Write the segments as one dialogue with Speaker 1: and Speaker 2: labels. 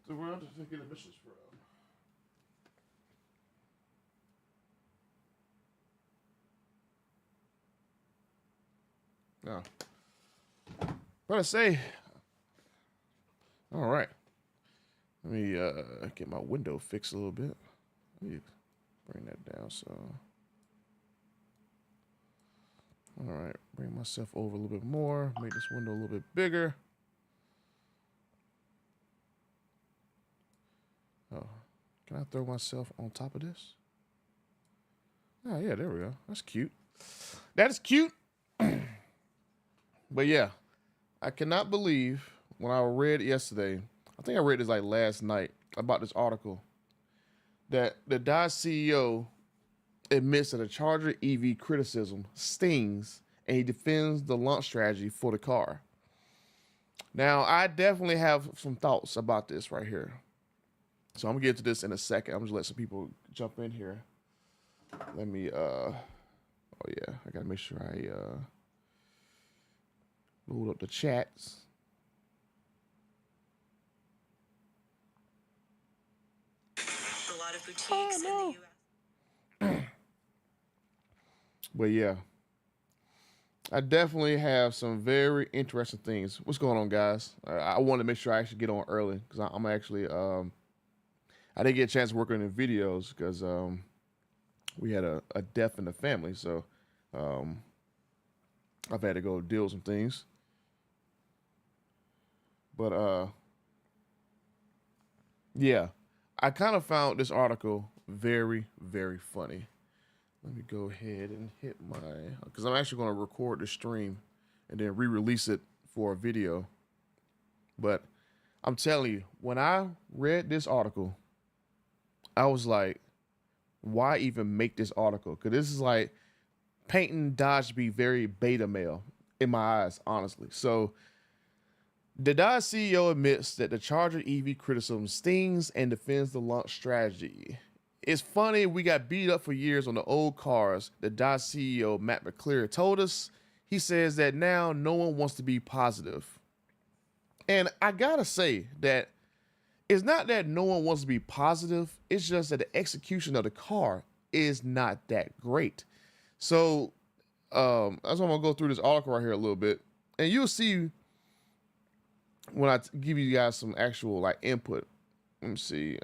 Speaker 1: the world to get emissions from? No. But I say, all right. Let me get my window fixed a little bit. Let me bring that down. So, all right, bring myself over a little bit more. Make this window a little bit bigger. Oh, can I throw myself on top of this? Oh yeah, there we go. That's cute. That is cute. But yeah, I cannot believe when I read yesterday, I think I read this like last night about this article, that the Dodge CEO admits that a Charger EV criticism stings and he defends the launch strategy for the car. Now, I definitely have some thoughts about this right here. So I'm gonna get to this in a second. I'm just let some people jump in here. Let me oh yeah, I gotta make sure I load up the chats.
Speaker 2: A lot of boutiques in the US.
Speaker 1: But yeah, I definitely have some very interesting things. What's going on, guys? I want to make sure I actually get on early because I'm actually I didn't get a chance to work on the videos because we had a death in the family, so I've had to go deal with some things. But yeah, I kind of found this article very, very funny. Let me go ahead and hit my, because I'm actually going to record the stream and then re-release it for a video. But I'm telling you, when I read this article, I was like, why even make this article? Because this is like painting Dodge to be very beta male in my eyes, honestly. So the Dodge CEO admits that the Charger EV criticism stings and defends the launch strategy. It's funny, we got beat up for years on the old cars. The Dodge CEO, Matt McClure, told us. He says that now no one wants to be positive. And I gotta say that it's not that no one wants to be positive, it's just that the execution of the car is not that great. So that's why I'm gonna go through this article right here a little bit. And you'll see when I give you guys some actual like input. Let me see.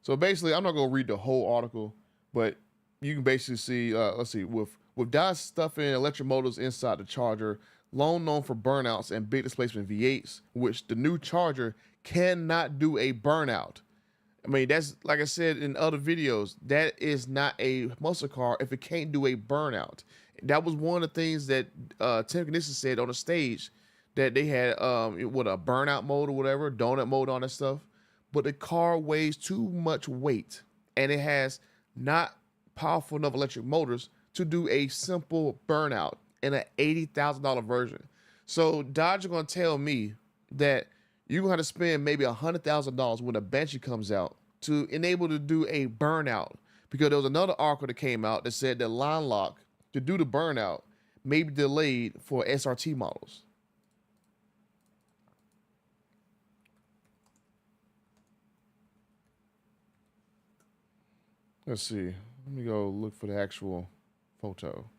Speaker 1: So basically, I'm not gonna read the whole article, but you can basically see. Let's see, with Dodge stuffing electric motors inside the Charger, long known for burnouts and big displacement V8s, which the new Charger cannot do a burnout. I mean, that's like I said in other videos, that is not a muscle car if it can't do a burnout. That was one of the things that Tim Knisson said on the stage, that they had what, a burnout mode or whatever, donut mode on that stuff. But the car weighs too much weight and it has not powerful enough electric motors to do a simple burnout in an $80,000 version. So Dodge are going to tell me that you're going to have to spend maybe $100,000 when a Banshee comes out to enable to do a burnout, because there was another article that came out that said that line lock to do the burnout may be delayed for SRT models. Let's see. Let me go look for the actual photo.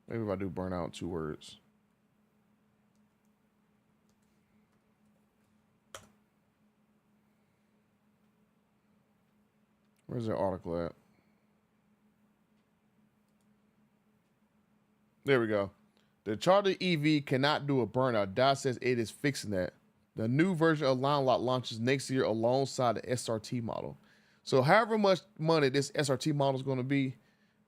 Speaker 1: Maybe if I do burnout in 2 words. Where's that article at? There we go. The Charger EV cannot do a burnout. Dodge says it is fixing that. The new version of Line Lock launches next year alongside the SRT model. So however much money this SRT model is going to be,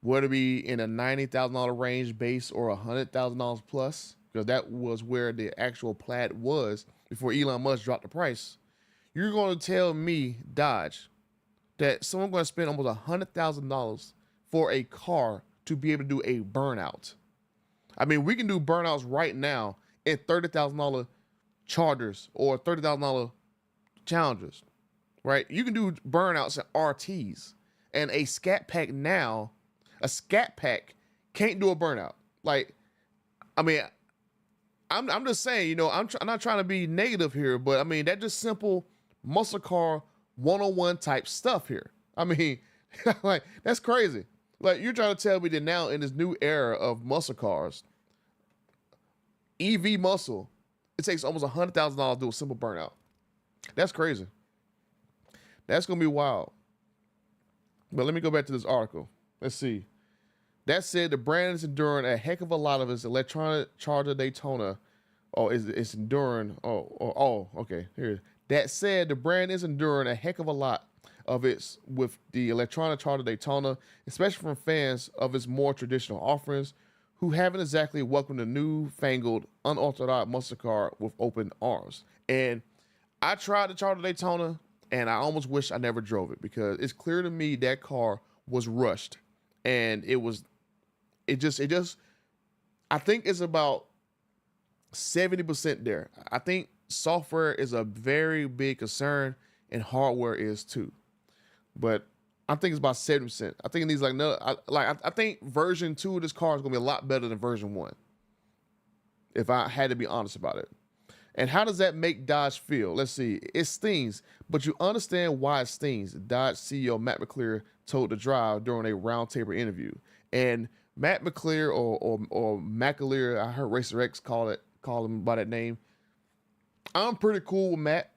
Speaker 1: whether it be in a $90,000 range base or $100,000 plus, because that was where the actual Plaid was before Elon Musk dropped the price, you're going to tell me, Dodge, that someone's going to spend almost $100,000 for a car to be able to do a burnout. I mean, we can do burnouts right now in $30,000 Chargers or $30,000 Challengers. right? You can do burnouts and RTs, and a Scat Pack now, a Scat Pack can't do a burnout. Like, I mean, I'm just saying, you know, I'm not trying to be negative here, but I mean, that just simple muscle car 101 type stuff here. I mean, like, that's crazy. Like, you're trying to tell me that now in this new era of muscle cars, EV muscle, it takes almost $100,000 to do a simple burnout. That's crazy. That's gonna be wild. But let me go back to this article. Let's see. That said, the brand is enduring a heck of a lot of its electronic Charger Daytona. Oh, it's enduring. Okay. Here it is. That said, the brand is enduring a heck of a lot of its with the electronic Charger Daytona, especially from fans of its more traditional offerings who haven't exactly welcomed the newfangled, unorthodox muscle car with open arms. And I tried the Charger Daytona, and I almost wish I never drove it because it's clear to me that car was rushed, and it just I think it's about 70% there. I think software is a very big concern, and hardware is too. But I think it's about 70%. I think it needs like no, I think version 2 of this car is gonna be a lot better than version 1. If I had to be honest about it. And how does that make Dodge feel? Let's see. It stings, but you understand why it stings. Dodge CEO Matt McClure told The Drive during a roundtable interview. And Matt McClure or McAleer, I heard Racer X call him by that name. I'm pretty cool with Matt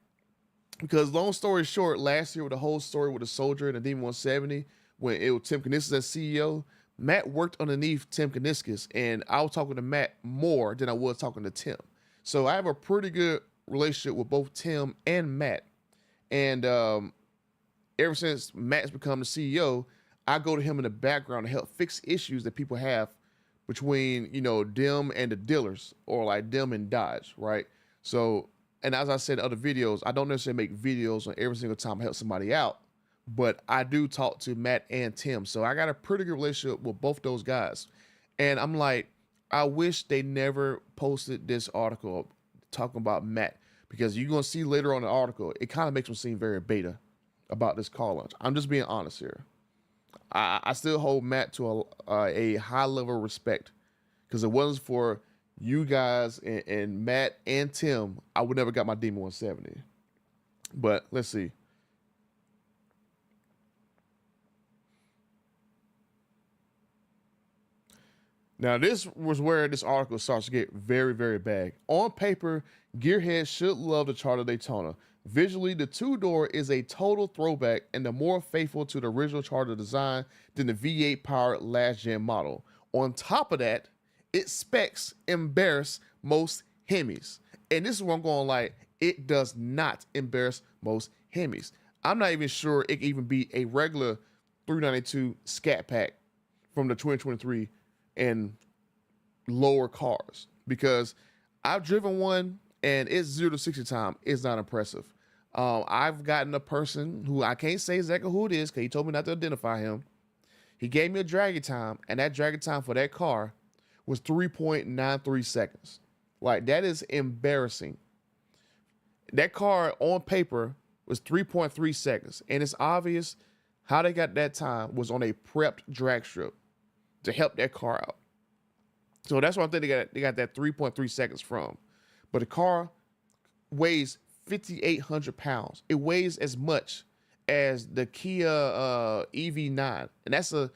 Speaker 1: because long story short, last year with the whole story with the Soldier and the Demon 170, when it was Tim Kuniskis as CEO, Matt worked underneath Tim Kuniskis, and I was talking to Matt more than I was talking to Tim. So I have a pretty good relationship with both Tim and Matt. And ever since Matt's become the CEO, I go to him in the background to help fix issues that people have between, you know, them and the dealers, or like them and Dodge, right? So, and as I said in other videos, I don't necessarily make videos on every single time I help somebody out, but I do talk to Matt and Tim. So I got a pretty good relationship with both those guys. And I'm like, I wish they never posted this article talking about Matt, because you're going to see later on in the article, it kind of makes him seem very beta about this car launch. I'm just being honest here. I still hold Matt to a high level of respect, because it wasn't for you guys and Matt and Tim, I would never got my Demon 170. But let's see. Now, this was where this article starts to get very, very bad. On paper, gearheads should love the Charger Daytona. Visually, the two-door is a total throwback and the more faithful to the original Charger design than the V8 powered last-gen model. On top of that, its specs embarrass most Hemis. And this is what I'm going like, it does not embarrass most Hemis. I'm not even sure it can even be a regular 392 Scat Pack from the 2023 and lower cars, because I've driven one and its 0 to 60 time is not impressive. I've gotten a person who I can't say exactly who it is because he told me not to identify him. He gave me a dragging time, and that dragging time for that car was 3.93 seconds. Like, that is embarrassing. That car on paper was 3.3 seconds, and it's obvious how they got that time was on a prepped drag strip to help that car out. So that's what I think they got that 3.3 seconds from. But the car weighs 5,800 pounds. It weighs as much as the Kia EV9, and that's a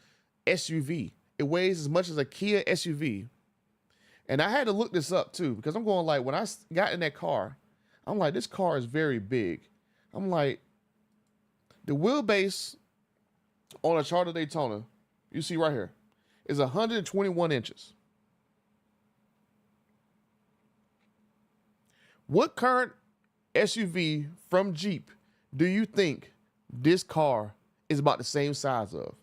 Speaker 1: SUV. It weighs as much as a Kia SUV. And I had to look this up too, because I'm going like, when I got in that car, I'm like, this car is very big. I'm like, the wheelbase on a Charger Daytona, you see right here, is 121 inches. What current SUV from Jeep do you think this car is about the same size of?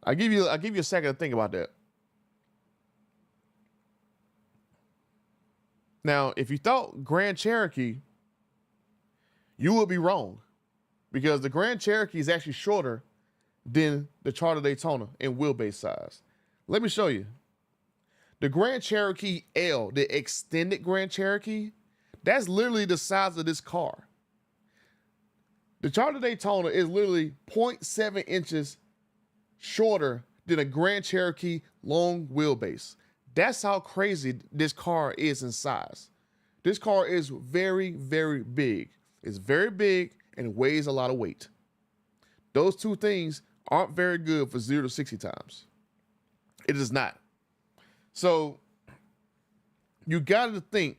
Speaker 1: I'll give you a second to think about that. Now, if you thought Grand Cherokee, you would be wrong, because the Grand Cherokee is actually shorter than the Charger Daytona in wheelbase size. Let me show you. The Grand Cherokee L, the extended Grand Cherokee, That's literally the size of this car. The Charger Daytona is literally 0.7 inches shorter than a Grand Cherokee long wheelbase. That's how crazy this car is in size. This car is very, very big. It's very big and weighs a lot of weight. Those two things aren't very good for 0 to 60 times. It is not. So you got to think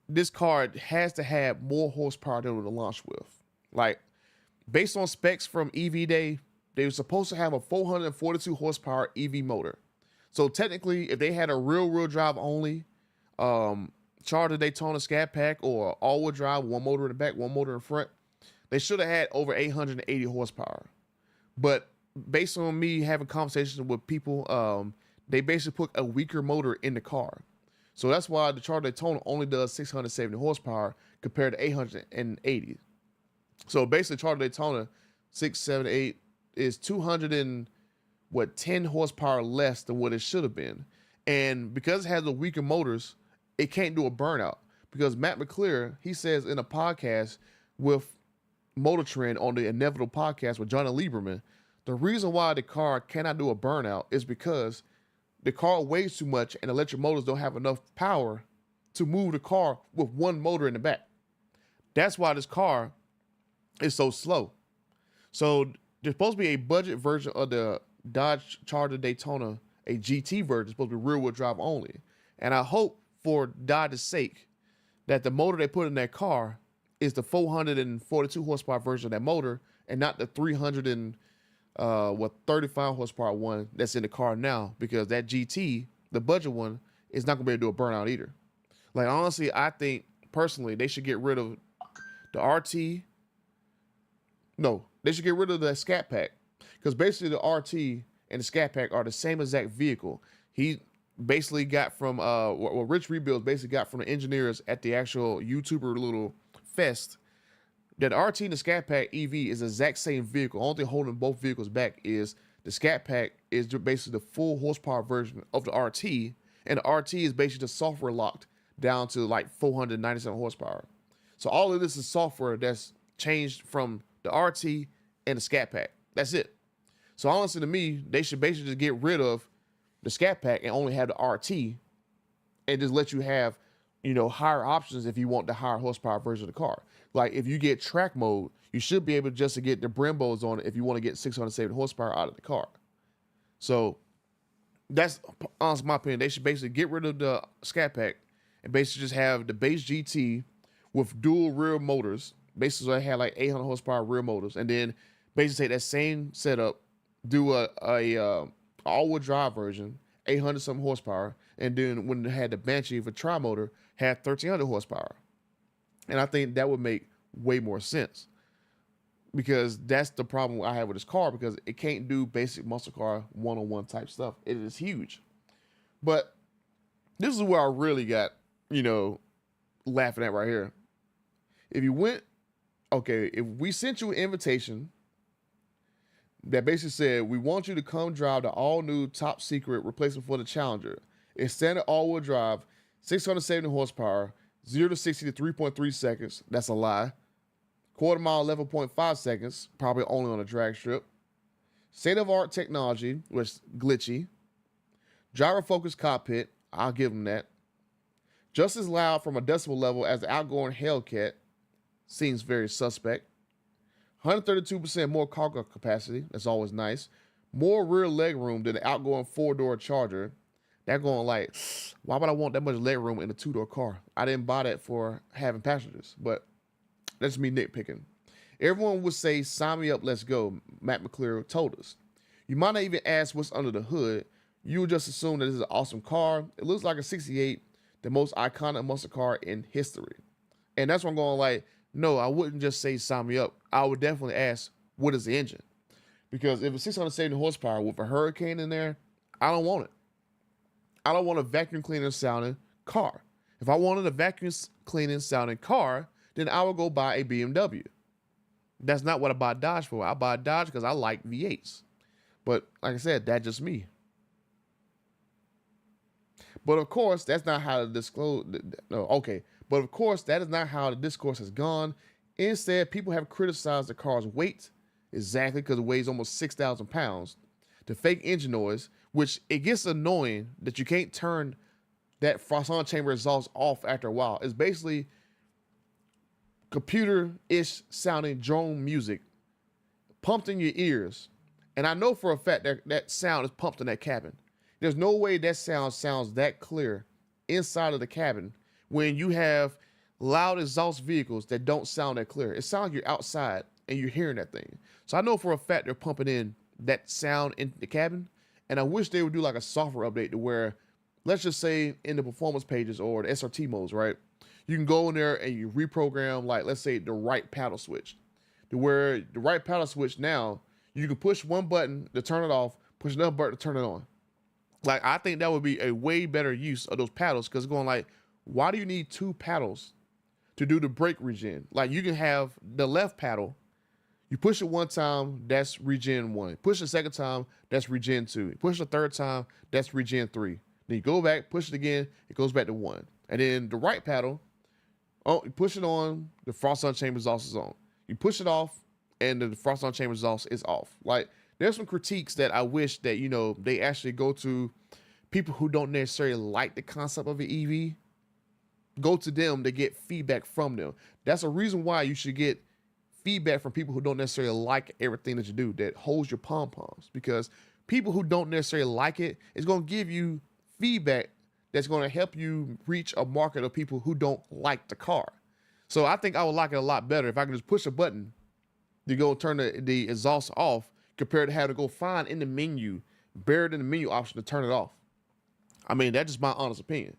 Speaker 1: this car has to have more horsepower than it would launch with. Like, based on specs from EV Day, they were supposed to have a 442 horsepower EV motor. So technically, if they had a rear-wheel drive only Charger Daytona Scat Pack or all-wheel drive, one motor in the back, one motor in front, they should have had over 880 horsepower. But based on me having conversations with people, they basically put a weaker motor in the car. So that's why the Charger Daytona only does 670 horsepower compared to 880. So basically, Charger Daytona 678 is 210 horsepower less than what it should have been. And because it has the weaker motors, it can't do a burnout. Because Matt McClure, he says in a podcast with Motor Trend on the Inevitable podcast with Johnny Lieberman, the reason why the car cannot do a burnout is because the car weighs too much and electric motors don't have enough power to move the car with one motor in the back. That's why this car is so slow. So there's supposed to be a budget version of the Dodge Charger Daytona, a GT version, supposed to be rear-wheel drive only. And I hope for Dodge's sake that the motor they put in that car is the 442 horsepower version of that motor and not the 35 horsepower one that's in the car now, because that GT, the budget one, is not gonna be able to do a burnout either. Like, honestly, I think personally they should get rid of the RT. No, they should get rid of the Scat Pack, because basically the RT and the Scat Pack are the same exact vehicle. He basically got from what Rich Rebuilds basically got from the engineers at the actual YouTuber little fest. That RT and the Scat Pack EV is the exact same vehicle. Only thing holding both vehicles back is the Scat Pack is basically the full horsepower version of the RT, and the RT is basically the software locked down to like 497 horsepower. So all of this is software that's changed from the RT and the Scat Pack. That's it. So honestly, to me, they should basically just get rid of the Scat Pack and only have the RT, and just let you have, higher options if you want the higher horsepower version of the car. Like, if you get track mode, you should be able just to get the Brembos on it if you want to get 670 horsepower out of the car. So that's honestly my opinion. They should basically get rid of the Scat Pack and basically just have the base GT with dual rear motors. Basically, so they have like 800 horsepower rear motors, and then basically take that same setup, do a all-wheel drive version, 800 something horsepower, and then when they had the Banshee for tri-motor, had 1300 horsepower. And I think that would make way more sense, because that's the problem I have with this car, because it can't do basic muscle car one-on-one type stuff. It is huge. But this is where I really got, laughing at right here. If we sent you an invitation that basically said, we want you to come drive the all-new top secret replacement for the Challenger. It's standard all-wheel drive, 670 horsepower, 0 to 60 to 3.3 seconds. That's a lie. Quarter mile, 11.5 seconds, probably only on a drag strip. State-of-art technology, which is glitchy. Gyro-focused cockpit, I'll give them that. Just as loud from a decibel level as the outgoing Hellcat, seems very suspect. 132% more cargo capacity, that's always nice. More rear leg room than the outgoing 4-door Charger. They're going like, why would I want that much leg room in a 2-door car? I didn't buy that for having passengers, but that's me nitpicking. Everyone would say, sign me up, let's go, Matt McClure told us. You might not even ask what's under the hood. You would just assume that this is an awesome car. It looks like a 68, the most iconic muscle car in history. And that's what I'm going like, no, I wouldn't just say sign me up. I would definitely ask, what is the engine? Because if it's 670 horsepower with a Hurricane in there, I don't want it. I don't want a vacuum cleaner sounding car. If I wanted a vacuum cleaning sounding car, then I would go buy a BMW. That's not what I buy Dodge for. I buy Dodge because I like V8s. But like I said, that's just me. But of course, that's not how the disclose. No, okay. But of course, that is not how the discourse has gone. Instead, people have criticized the car's weight, exactly because it weighs almost 6,000 pounds, the fake engine noise, which it gets annoying that you can't turn that frost-on chamber exhaust off after a while. It's basically computer-ish sounding drone music pumped in your ears. And I know for a fact that that sound is pumped in that cabin. There's no way that sound sounds that clear inside of the cabin when you have loud exhaust vehicles that don't sound that clear. It sounds like you're outside and you're hearing that thing. So I know for a fact they're pumping in that sound in the cabin. And I wish they would do like a software update to where, let's just say in the performance pages or the SRT modes, right? You can go in there and you reprogram, like, let's say the right paddle switch, to where the right paddle switch now, you can push one button to turn it off, push another button to turn it on. Like, I think that would be a way better use of those paddles, because going like, why do you need two paddles to do the brake regen? Like, you can have the left paddle, you push it one time, that's regen 1. Push the second time, that's regen 2. You push the third time, that's regen 3. Then you go back, push it again, it goes back to 1. And then the right paddle, oh, you push it on, the frost-on chamber exhaust is on. You push it off, and the frost-on chamber exhaust is off. Like, there's some critiques that I wish that, you know, they actually go to people who don't necessarily like the concept of an EV. Go to them to get feedback from them. That's a reason why you should get feedback from people who don't necessarily like everything that you do, that holds your pom-poms. Because people who don't necessarily like it is going to give you feedback that's going to help you reach a market of people who don't like the car. So I think I would like it a lot better if I could just push a button to go turn the exhaust off, compared to having to go find in the menu, buried in the menu option to turn it off. I mean, that's just my honest opinion.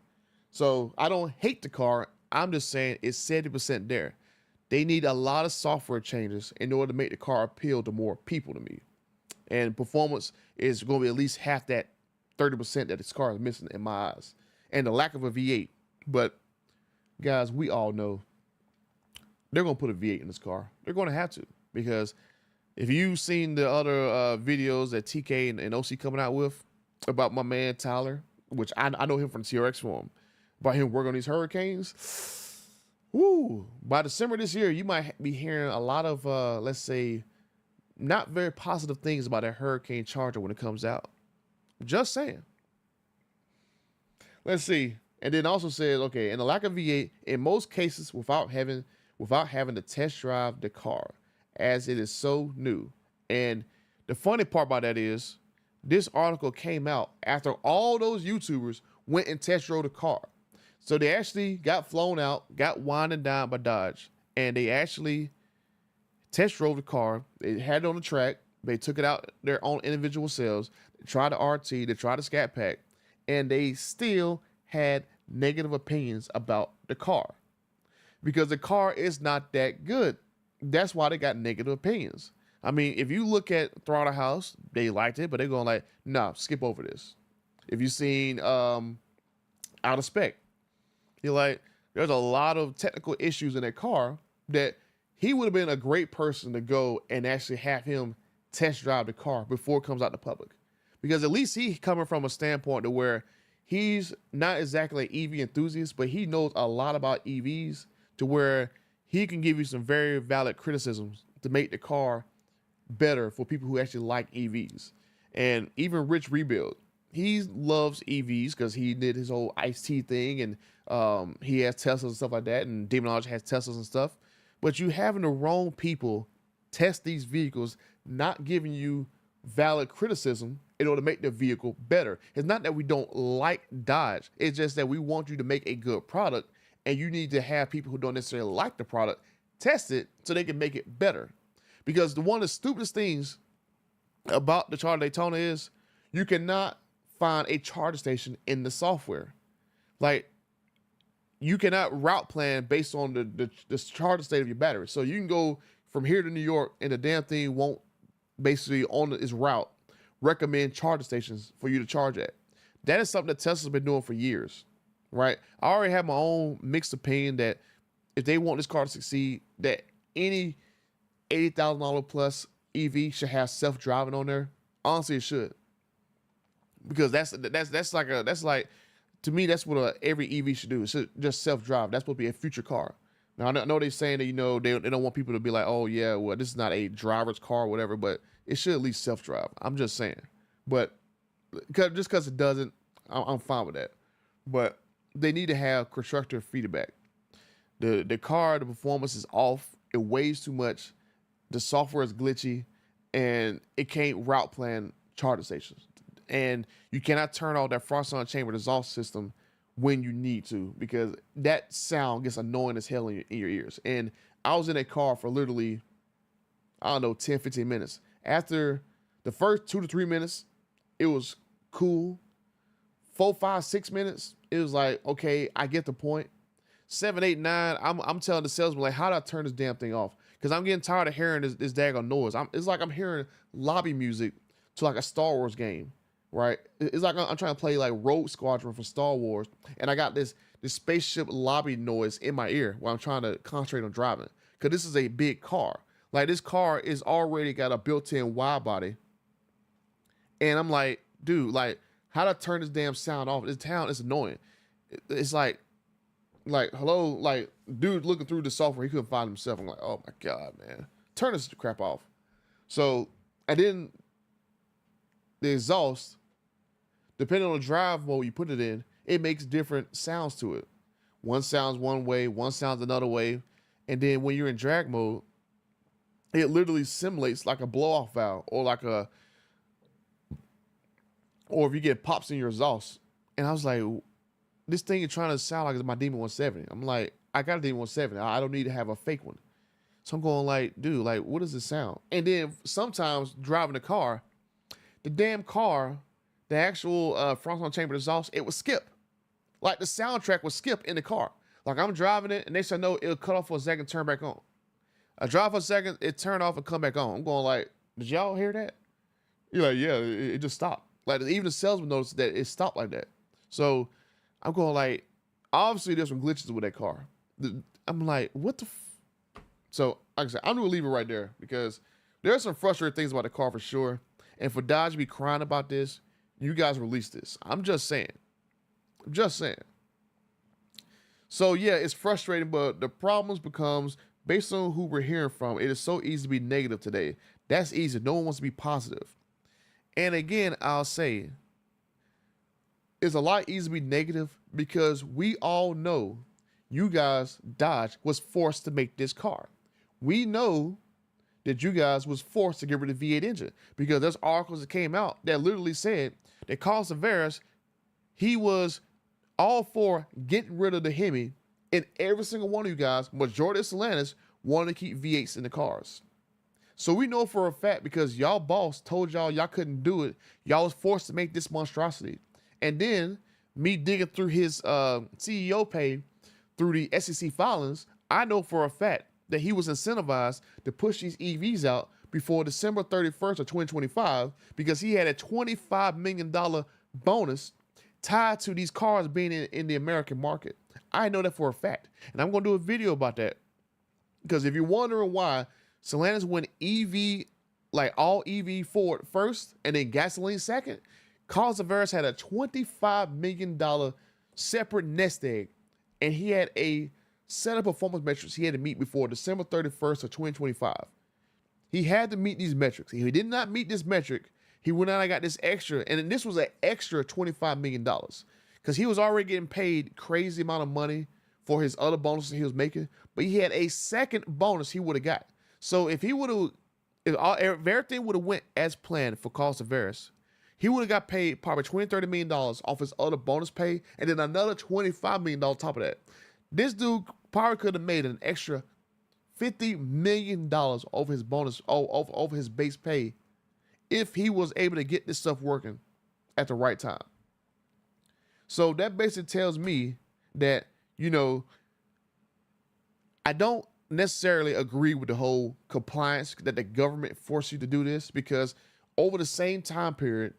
Speaker 1: So I don't hate the car. I'm just saying it's 70% there. They need a lot of software changes in order to make the car appeal to more people to me. And performance is going to be at least half that 30% that this car is missing in my eyes. And the lack of a V8. But guys, we all know they're going to put a V8 in this car. They're going to have to, because if you've seen the other videos that TK and OC coming out with about my man Tyler, which I know him from the TRX forum, about him working on these Hurricanes, woo, by December this year, you might be hearing a lot of, let's say, not very positive things about that Hurricane Charger when it comes out. Just saying. Let's see. And then also says, okay, and the lack of V8 in most cases without having to test drive the car, as it is so new. And the funny part about that is this article came out after all those YouTubers went and test drove the car. So they actually got flown out, got wined and dined by Dodge, and they actually test drove the car. They had it on the track. They took it out their own individual cells. They tried the RT, they tried the Scat Pack, and they still had negative opinions about the car, because the car is not that good. That's why they got negative opinions. I mean, if you look at Throttle House, they liked it, but they're going like, no, skip over this. If you've seen Out of Spec, you're like, there's a lot of technical issues in that car that he would have been a great person to go and actually have him test drive the car before it comes out to public. Because at least he's coming from a standpoint to where he's not exactly an EV enthusiast, but he knows a lot about EVs to where he can give you some very valid criticisms to make the car better for people who actually like EVs. And even Rich Rebuild, he loves EVs because he did his whole Ice-T thing, and he has Teslas and stuff like that, and Demonology has Teslas and stuff. But you having the wrong people test these vehicles, not giving you valid criticism in order to make the vehicle better. It's not that we don't like Dodge. It's just that we want you to make a good product, and you need to have people who don't necessarily like the product test it so they can make it better. Because one of the stupidest things about the Charger Daytona is you cannot find a charger station in the software. Like, you cannot route plan based on the charger state of your battery. So you can go from here to New York, and the damn thing won't basically on its route recommend charger stations for you to charge at. That is something that Tesla's been doing for years, right? I already have my own mixed opinion that if they want this car to succeed, that any $80,000 plus EV should have self-driving on there. Honestly, it should, because that's like To me, that's what every EV should do. It should just self-drive. That's supposed to be a future car. Now, I know they're saying that, they don't want people to be like, oh, yeah, well, this is not a driver's car or whatever, but it should at least self-drive. I'm just saying. But just because it doesn't, I'm fine with that. But they need to have constructor feedback. The car, the performance is off. It weighs too much. The software is glitchy, and it can't route plan charger stations. And you cannot turn off that frost-on chamber exhaust system when you need to, because that sound gets annoying as hell in your ears. And I was in a car for literally, I don't know, 10, 15 minutes. After the first 2 to 3 minutes, it was cool. 4, 5, 6 minutes, it was like, okay, I get the point. 7, 8, 9, I'm telling the salesman, like, how do I turn this damn thing off? Because I'm getting tired of hearing this daggone noise. It's like I'm hearing lobby music to like a Star Wars game, right? It's like I'm trying to play like Rogue Squadron for Star Wars, and I got this spaceship lobby noise in my ear while I'm trying to concentrate on driving. Because this is a big car. Like, this car is already got a built-in wide body. And I'm like, dude, like, how do I turn this damn sound off? This town is annoying. It's like, hello, like, dude looking through the software, he couldn't find himself. I'm like, oh my God, man. Turn this crap off. So, and then the exhaust, depending on the drive mode you put it in, it makes different sounds to it. One sounds one way, one sounds another way. And then when you're in drag mode, it literally simulates like a blow-off valve or or if you get pops in your exhaust. And I was like, this thing is trying to sound like it's my Demon 170. I'm like, I got a Demon 170. I don't need to have a fake one. So I'm going like, dude, like, what does this sound? And then sometimes driving the car, the damn car, the actual frontal chamber exhaust, it would skip. Like, the soundtrack would skip in the car. Like, I'm driving it, and they said, no, it'll cut off for a second, turn back on. I drive for a second, it turned off and come back on. I'm going like, did y'all hear that? You're like, yeah, it just stopped. Like, even the salesman noticed that it stopped like that. So I'm going like, obviously there's some glitches with that car. I'm like, what the So, like I said, I'm going to leave it right there because there are some frustrating things about the car for sure. And for Dodge to be crying about this, you guys release this. I'm just saying. So, yeah, it's frustrating, but the problems becomes, based on who we're hearing from, it is so easy to be negative today. That's easy. No one wants to be positive. And again, I'll say, it's a lot easier to be negative because we all know you guys, Dodge, was forced to make this car. We know that you guys was forced to get rid of the V8 engine because there's articles that came out that literally said that Carl Tavares, he was all for getting rid of the Hemi, and every single one of you guys, majority of Stellantis, wanted to keep V8s in the cars. So we know for a fact because y'all boss told y'all couldn't do it. Y'all was forced to make this monstrosity. And then me digging through his CEO pay through the SEC filings, I know for a fact that he was incentivized to push these EVs out before December 31st of 2025 because he had a $25 million bonus tied to these cars being in the American market. I know that for a fact. And I'm going to do a video about that. Because if you're wondering why Stellantis went EV, like all EV Ford first and then gasoline second, Carl Tavares had a $25 million separate nest egg. And he had a set of performance metrics he had to meet before December 31st of 2025. He had to meet these metrics. If he did not meet this metric, he went out and got this extra. And this was an extra $25 million. Because he was already getting paid crazy amount of money for his other bonuses he was making. But he had a second bonus he would have got. So if he would have, if everything would have went as planned for Carl Tavares, he would have got paid probably $20, $30 million off his other bonus pay, and then another $25 million on top of that. This dude probably could have made an extra $50 million over his bonus, over his base pay, if he was able to get this stuff working at the right time. So that basically tells me that, I don't necessarily agree with the whole compliance that the government forced you to do this, because over the same time period,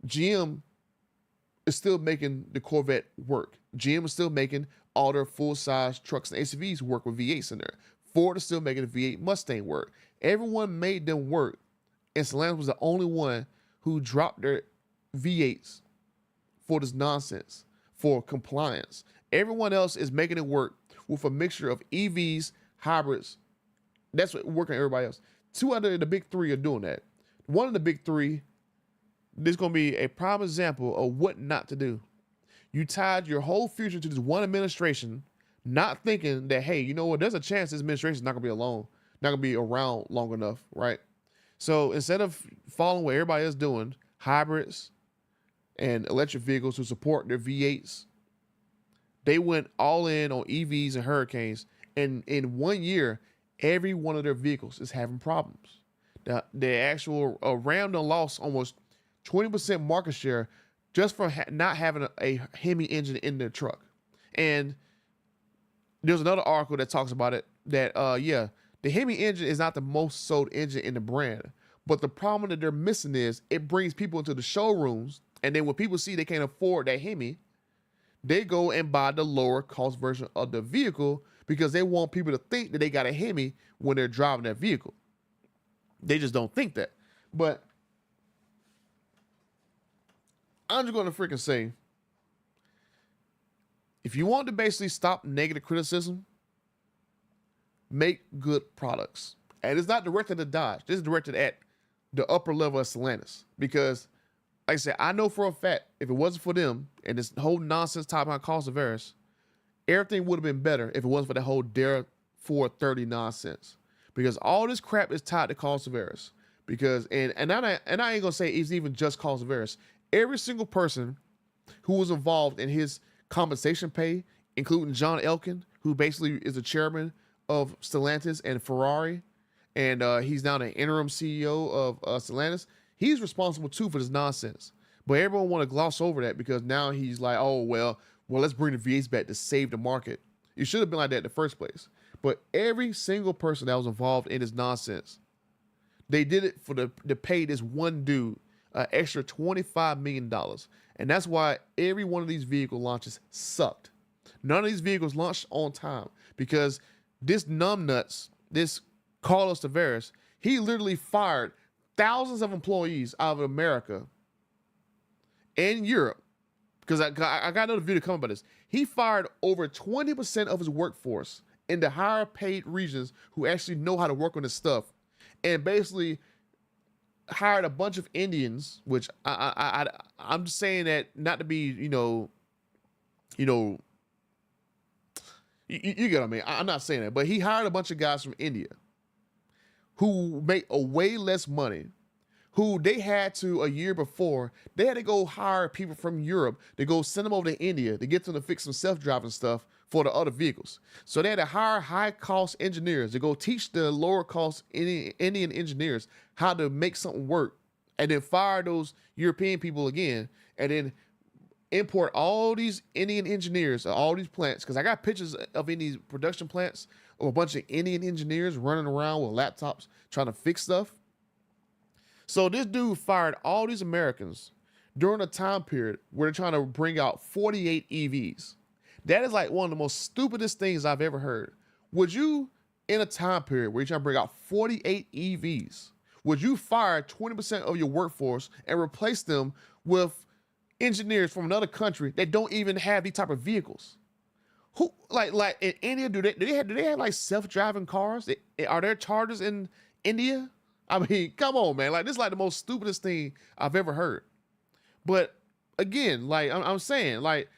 Speaker 1: GM is still making the Corvette work. GM is still making all their full-size trucks and SUVs work with V8s in there. Ford is still making the V8 Mustang work. Everyone made them work, and Stellantis was the only one who dropped their V8s for this nonsense. for compliance. Everyone else is making it work with a mixture of EVs, hybrids. That's what working on everybody else. Two out of the big three are doing that. One of the big three, this is going to be a prime example of what not to do. You tied your whole future to this one administration, not thinking that, hey, you know what, there's a chance this administration is not going to be alone, not going to be around long enough, right? So instead of following what everybody else doing, hybrids and electric vehicles to support their V8s, they went all in on EVs and hurricanes. And in 1 year, every one of their vehicles is having problems. The actual Ram done lost almost 20% market share just from not having a Hemi engine in their truck. And there's another article that talks about it that, the Hemi engine is not the most sold engine in the brand. But the problem that they're missing is it brings people into the showrooms. And then when people see they can't afford that Hemi, they go and buy the lower cost version of the vehicle because they want people to think that they got a Hemi when they're driving that vehicle. They just don't think that. But I'm just going to freaking say, if you want to basically stop negative criticism, make good products. And it's not directed at Dodge. This is directed at the upper level of Stellantis. Because, like I said, I know for a fact, if it wasn't for them and this whole nonsense talking about cost of Everest, everything would have been better if it wasn't for that whole Dare 430 nonsense. Because all this crap is tied to cost of Everest. Because, and I ain't gonna say it's even just cost of Everest. Every single person who was involved in his compensation pay, including John Elkann, who basically is the chairman of Stellantis and Ferrari, and he's now the interim CEO of Stellantis. He's responsible too for this nonsense. But everyone want to gloss over that because now he's like, oh, well, let's bring the V8s back to save the market. It should have been like that in the first place. But every single person that was involved in this nonsense, they did it for to pay this one dude an extra $25 million. And that's why every one of these vehicle launches sucked. None of these vehicles launched on time because this numbnuts, this Carlos Tavares, he literally fired thousands of employees out of America and Europe. Because I got another video coming about this. He fired over 20% of his workforce in the higher paid regions who actually know how to work on this stuff, and basically hired a bunch of Indians, which I'm just saying that not to be, you get what I mean. I'm not saying that, but he hired a bunch of guys from India who make a way less money, who they had to, a year before, they had to go hire people from Europe to go send them over to India to get them to fix some self-driving stuff for the other vehicles. So they had to hire high-cost engineers to go teach the lower-cost Indian engineers how to make something work, and then fire those European people again, and then import all these Indian engineers, all these plants, because I got pictures of in these production plants of a bunch of Indian engineers running around with laptops trying to fix stuff. So this dude fired all these Americans during a time period where they're trying to bring out 48 EVs. That is like one of the most stupidest things I've ever heard. Would you, in a time period where you're trying to bring out 48 EVs, would you fire 20% of your workforce and replace them with engineers from another country that don't even have these type of vehicles? Who like in India, do they have like self-driving cars? Are there Chargers in India? I mean, come on, man. Like, this is like the most stupidest thing I've ever heard. But again, like I'm saying, like,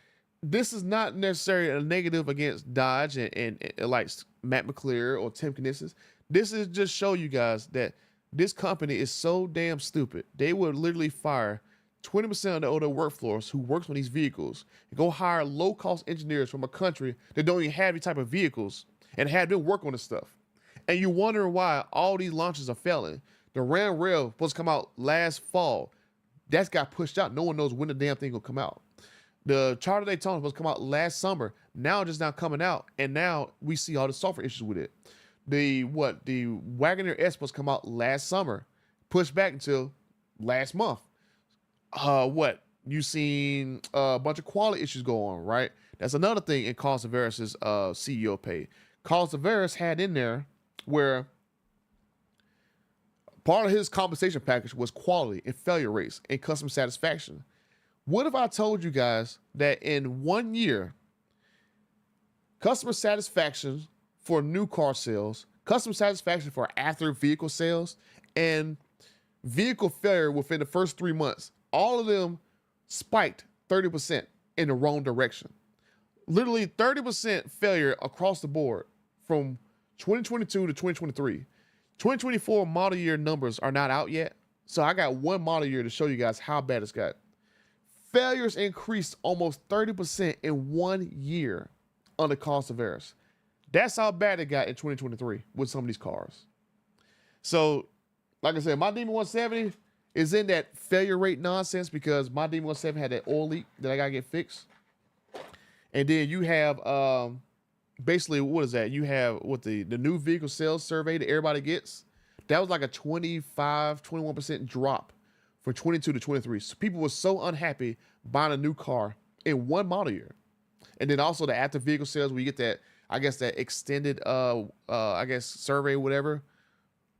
Speaker 1: this is not necessarily a negative against Dodge and like Matt McClure or Tim Knissis. This is just show you guys that this company is so damn stupid. They would literally fire 20% of the older workforce who works on these vehicles and go hire low-cost engineers from a country that don't even have these type of vehicles and have them work on this stuff. And you're wondering why all these launches are failing. The Ram Rail was supposed to come out last fall. That's got pushed out. No one knows when the damn thing will come out. The Charger Daytona was supposed to come out last summer. Now it's just not coming out. And now we see all the software issues with it. The Wagoneer S was supposed to come out last summer. Pushed back until last month. You seen a bunch of quality issues go on, right? That's another thing in Carlos Tavares' CEO pay. Carlos Tavares had in there where part of his compensation package was quality and failure rates and customer satisfaction. What if I told you guys that in 1 year, customer satisfaction for new car sales, customer satisfaction for after vehicle sales, and vehicle failure within the first 3 months, all of them spiked 30% in the wrong direction. Literally 30% failure across the board from 2022 to 2023. 2024 model year numbers are not out yet, so I got one model year to show you guys how bad it's got. Failures increased almost 30% in 1 year on the cost of errors. That's how bad it got in 2023 with some of these cars. So, like I said, my Demon 170 is in that failure rate nonsense because my Demon 170 had that oil leak that I gotta get fixed. And then you have basically, what is that? You have what the new vehicle sales survey that everybody gets. That was like a 21% drop from 22 to 23. So people were so unhappy buying a new car in one model year. And then also the after vehicle sales, where you get that, I guess, that extended survey or whatever,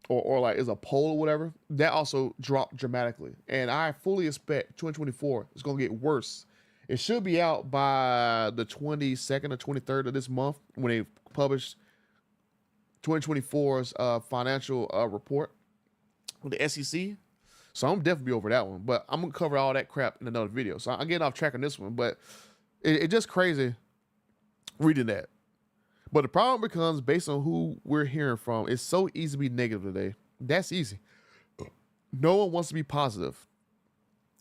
Speaker 1: or like is a poll or whatever, that also dropped dramatically. And I fully expect 2024 is going to get worse. It should be out by the 22nd or 23rd of this month when they publish 2024's financial report with the SEC. So I'm definitely over that one, but I'm going to cover all that crap in another video. So I'm getting off track on this one, but it's just crazy reading that. But the problem becomes, based on who we're hearing from, it's so easy to be negative today. That's easy. No one wants to be positive.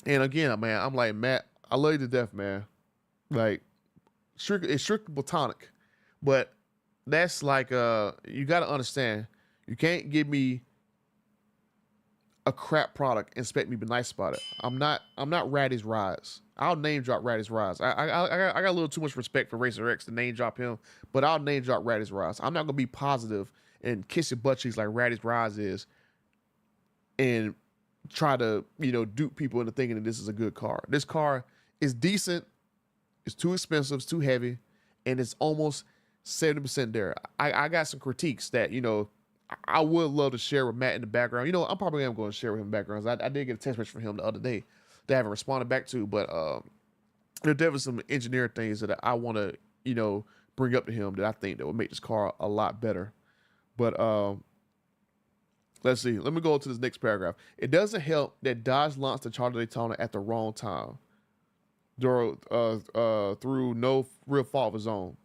Speaker 1: And again, man, I'm like, Matt, I love you to death, man. Like, it's strictly platonic. But that's like, you got to understand, you can't give me a crap product and expect me to be nice about it. I'm not Raddy's Rise. I'll name drop Raddy's Rise. I got a little too much respect for Racer X to name drop him, but I'll name drop Raddy's Rise. I'm not gonna be positive and kiss your butt cheeks like Raddy's Rise is, and try to dupe people into thinking that this is a good car. This car is decent. It's too expensive. It's too heavy, and it's almost 70% there. I got some critiques that I would love to share with Matt in the background. I'm probably going to share with him in the background. I did get a text message from him the other day that I haven't responded back to, but there are definitely some engineering things that I want to, bring up to him that I think that would make this car a lot better. But let's see. Let me go to this next paragraph. It doesn't help that Dodge launched the Charger Daytona at the wrong time through no real fault of his own.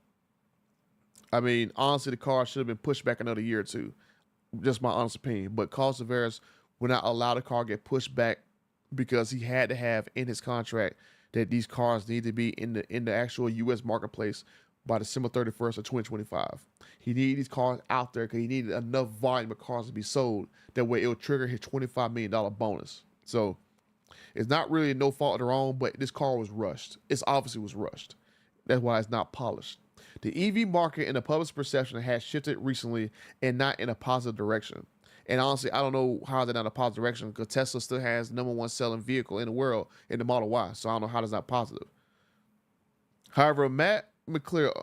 Speaker 1: I mean, honestly, the car should have been pushed back another year or two. Just my honest opinion. But Carlos Tavares would not allow the car to get pushed back because he had to have in his contract that these cars need to be in the actual U.S. marketplace by December 31st of 2025. He needed these cars out there because he needed enough volume of cars to be sold. That way it would trigger his $25 million bonus. So it's not really no fault of their own, but this car was rushed. It obviously was rushed. That's why it's not polished. The EV market and the public's perception has shifted recently and not in a positive direction. And honestly, I don't know how they're not a positive direction because Tesla still has the #1 selling vehicle in the world in the Model Y. So I don't know how that's not positive. However, Matt McClure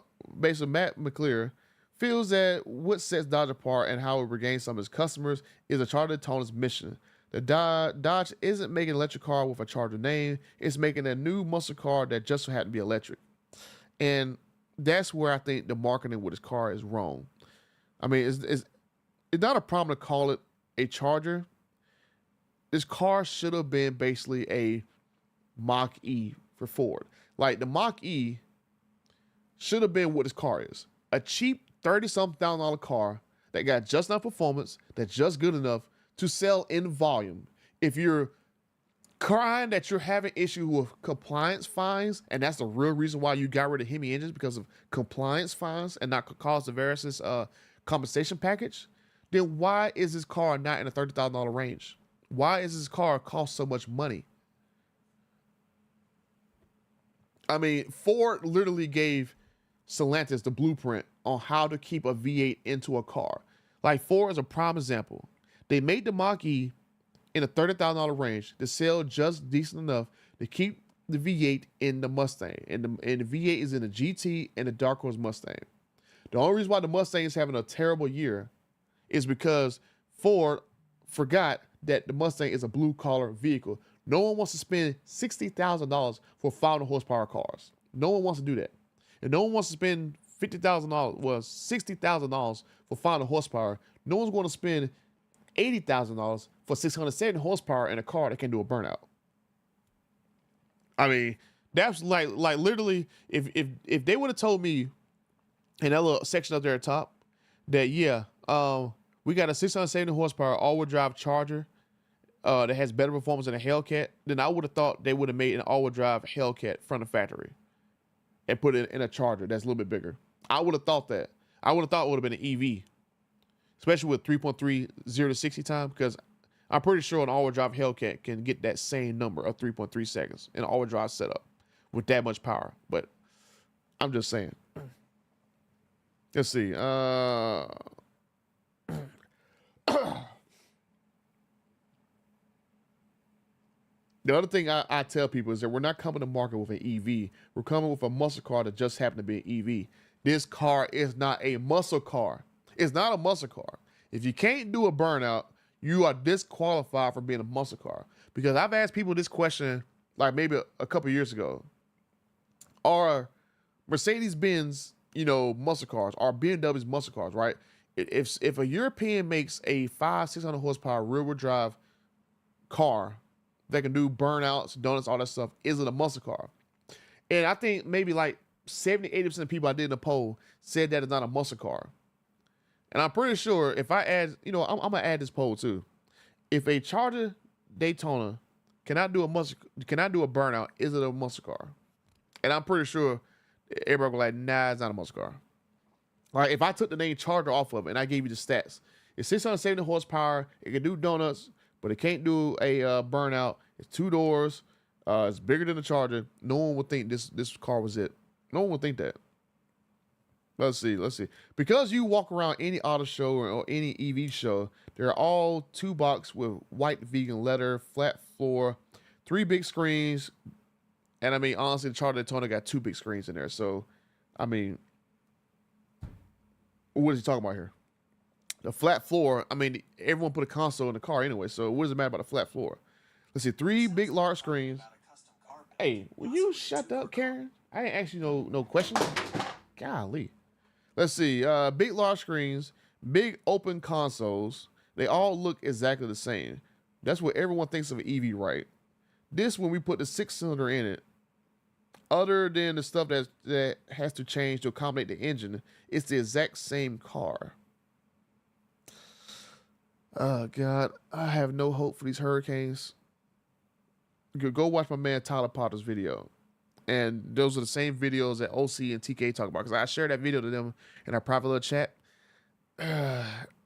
Speaker 1: feels that what sets Dodge apart and how it regains some of its customers is the Charger Daytona's mission. The Dodge isn't making an electric car with a Charger name. It's making a new muscle car that just so happened to be electric. And that's where I think the marketing with this car is wrong. I mean, it's not a problem to call it a Charger. This car should have been basically a Mach-E for Ford. Like, the Mach-E should have been what this car is. A cheap $30,000 car that got just enough performance, that's just good enough to sell in volume. If you're crying that you're having issues with compliance fines, and that's the real reason why you got rid of Hemi engines, because of compliance fines and not Carlos Tavares' compensation package, then why is this car not in a $30,000 range? Why is this car cost so much money? I mean, Ford literally gave Stellantis the blueprint on how to keep a V8 into a car. Like, Ford is a prime example. They made the Mach-E in a $30,000 range to sell just decent enough to keep the V8 in the Mustang. And the V8 is in the GT and the Dark Horse Mustang. The only reason why the Mustang is having a terrible year is because Ford forgot that the Mustang is a blue-collar vehicle. No one wants to spend $60,000 for 500 horsepower cars. No one wants to do that. And no one wants to spend $50,000, well, $60,000 for 500 horsepower. No one's going to spend $80,000 for 670 horsepower in a car that can do a burnout. I mean, that's like literally, if they would have told me in that little section up there at the top that, yeah, we got a 670 horsepower all-wheel drive Charger that has better performance than a Hellcat, then I would have thought they would have made an all-wheel drive Hellcat from the factory and put it in a Charger that's a little bit bigger. I would have thought that. I would have thought it would have been an EV, especially with 3.3 0 to 60 time, because I'm pretty sure an all-wheel drive Hellcat can get that same number of 3.3 seconds in an all-wheel drive setup with that much power. But I'm just saying. Let's see. The other thing I tell people is that we're not coming to market with an EV. We're coming with a muscle car that just happened to be an EV. This car is not a muscle car. It's not a muscle car. If you can't do a burnout, you are disqualified from being a muscle car. Because I've asked people this question like maybe a couple years ago. Are Mercedes-Benz, muscle cars, are BMW's muscle cars, right? If a European makes a 500-600 horsepower rear-wheel drive car that can do burnouts, donuts, all that stuff, is it a muscle car? And I think maybe like 70-80% of people I did in the poll said that it's not a muscle car. And I'm pretty sure if I add, I'm gonna add this poll too. If a Charger Daytona cannot do a burnout, is it a muscle car? And I'm pretty sure everybody will be like, nah, it's not a muscle car. Like if I took the name Charger off of it and I gave you the stats, it's 670 horsepower, it can do donuts, but it can't do a burnout. It's 2 doors. It's bigger than the Charger. No one would think this car was it. No one would think that. Let's see. Because you walk around any auto show or any EV show, they're all 2-box with white vegan leather, flat floor, 3 big screens. And I mean, honestly, the Charger Daytona got 2 big screens in there. So, I mean, what is he talking about here? The flat floor, I mean, everyone put a console in the car anyway, so what does it matter about the flat floor? Let's see, 3 big, large screens. Hey, will you shut up, Karen? I ain't ask you no questions. Golly. Let's see, big, large screens, big, open consoles. They all look exactly the same. That's what everyone thinks of an EV, right? This, when we put the 6-cylinder in it, other than the stuff that has to change to accommodate the engine, it's the exact same car. Oh, God, I have no hope for these hurricanes. Go watch my man Tyler Potter's video. And those are the same videos that OC and TK talk about. Because I shared that video to them in our private little chat.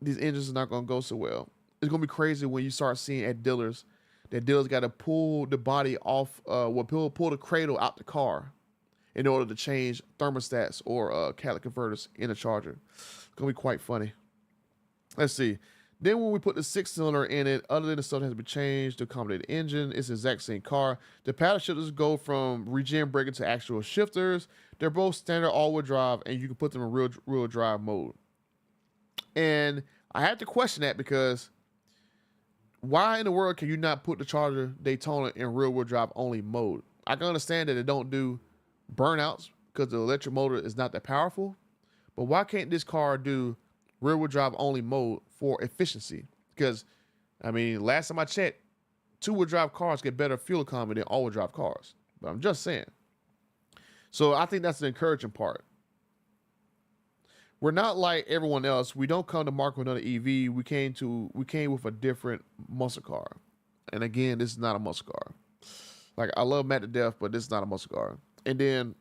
Speaker 1: These engines are not going to go so well. It's going to be crazy when you start seeing at dealers that dealers got to pull the body off, pull the cradle out the car in order to change thermostats or catalytic converters in a Charger. It's going to be quite funny. Let's see. Then when we put the 6-cylinder in it, other than the stuff that has to be changed to accommodate the engine, it's the exact same car. The paddle shifters go from regen braking to actual shifters. They're both standard all-wheel drive, and you can put them in real drive mode. And I had to question that because why in the world can you not put the Charger Daytona in rear-wheel drive only mode? I can understand that it don't do burnouts because the electric motor is not that powerful, but why can't this car do rear-wheel drive only mode for efficiency? Because, I mean, last time I checked, 2-wheel drive cars get better fuel economy than all-wheel drive cars. But I'm just saying. So I think that's the encouraging part. We're not like everyone else. We don't come to market with another EV. We came with a different muscle car. And again, this is not a muscle car. Like, I love Matt to death, but this is not a muscle car. And then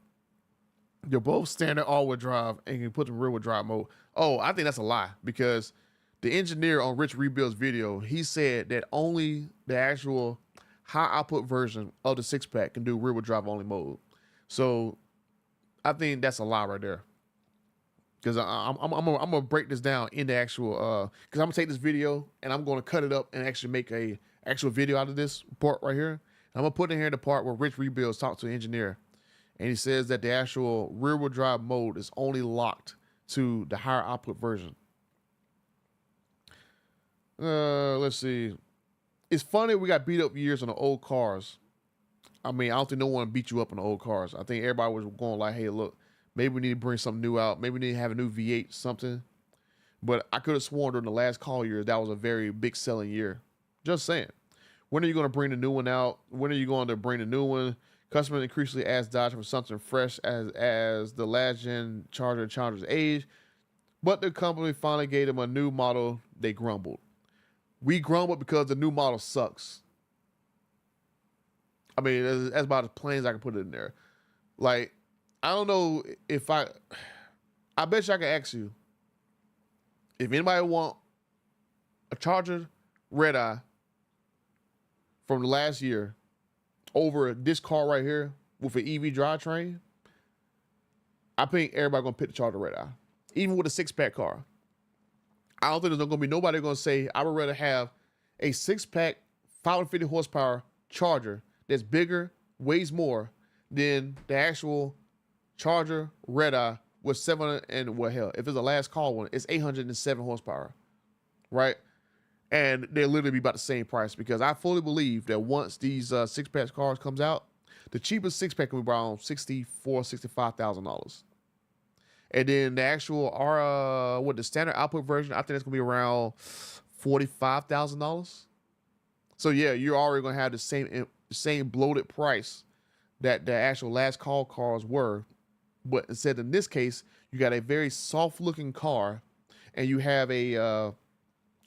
Speaker 1: they're both standard all-wheel drive and you can put them in rear-wheel drive mode. Oh, I think that's a lie because the engineer on Rich Rebuild's video, he said that only the actual high output version of the 6-pack can do rear-wheel drive only mode. So I think that's a lie right there. Because I'm gonna break this down in the actual because I'm gonna take this video and I'm gonna cut it up and actually make a actual video out of this part right here. And I'm gonna put in here the part where Rich Rebuilds talks to the engineer, and he says that the actual rear-wheel drive mode is only locked to the higher output version. Let's see. it's funny we got beat up years on the old cars. I mean, I don't think no one beat you up on the old cars. I think everybody was going like, hey, look, maybe we need to bring something new out. Maybe we need to have a new V8, something. But I could have sworn during the last call year that was a very big selling year. Just saying. When are you going to bring the new one out? When are you going to bring the new one? Customers increasingly ask Dodge for something fresh as the last gen Charger's age. But the company finally gave them a new model. They grumbled. We grumbled because the new model sucks. I mean, that's about as plain as I can put it in there. Like, I don't know if I bet you I can ask you if anybody want a Charger red eye from the last year over this car right here with an EV drivetrain, I think everybody gonna pick the Charger red eye, even with a 6-pack car. I don't think there's not gonna be nobody gonna say I would rather have a 6-pack 550 horsepower Charger that's bigger, weighs more than the actual Charger red eye with 700 and well hell, if it's a last call one, it's 807 horsepower, right? And they'll literally be about the same price because I fully believe that once these 6-pack cars comes out, the cheapest 6-pack can be around $65,000. And then the actual the standard output version, I think it's gonna be around $45,000. So yeah, you're already gonna have the same bloated price that the actual last call cars were. But instead, in this case, you got a very soft-looking car, and you have a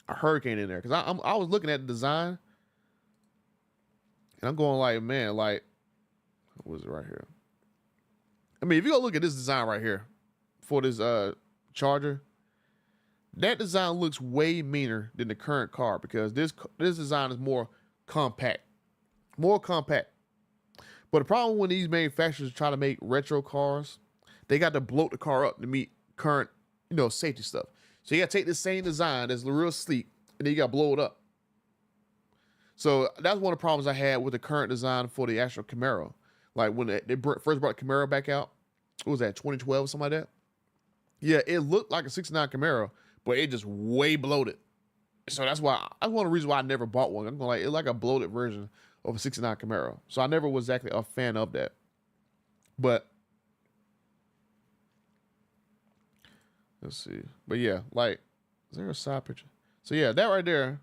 Speaker 1: Hurricane in there. Because I was looking at the design, and I'm going like, man, like, what is it right here? I mean, if you go look at this design right here for this Charger, that design looks way meaner than the current car because this design is more compact. But the problem when these manufacturers try to make retro cars, they got to bloat the car up to meet current, safety stuff. So you got to take this same design that's real sleek, and then you got to blow it up. So that's one of the problems I had with the current design for the actual Camaro. Like when they first brought the Camaro back out, what was that, 2012 or something like that? Yeah, it looked like a 69 Camaro, but it just way bloated. So that's one of the reasons why I never bought one. I'm going like, it's like a bloated version of a 69 Camaro. So I never was exactly a fan of that. But let's see. But yeah, like, is there a side picture? So yeah, that right there.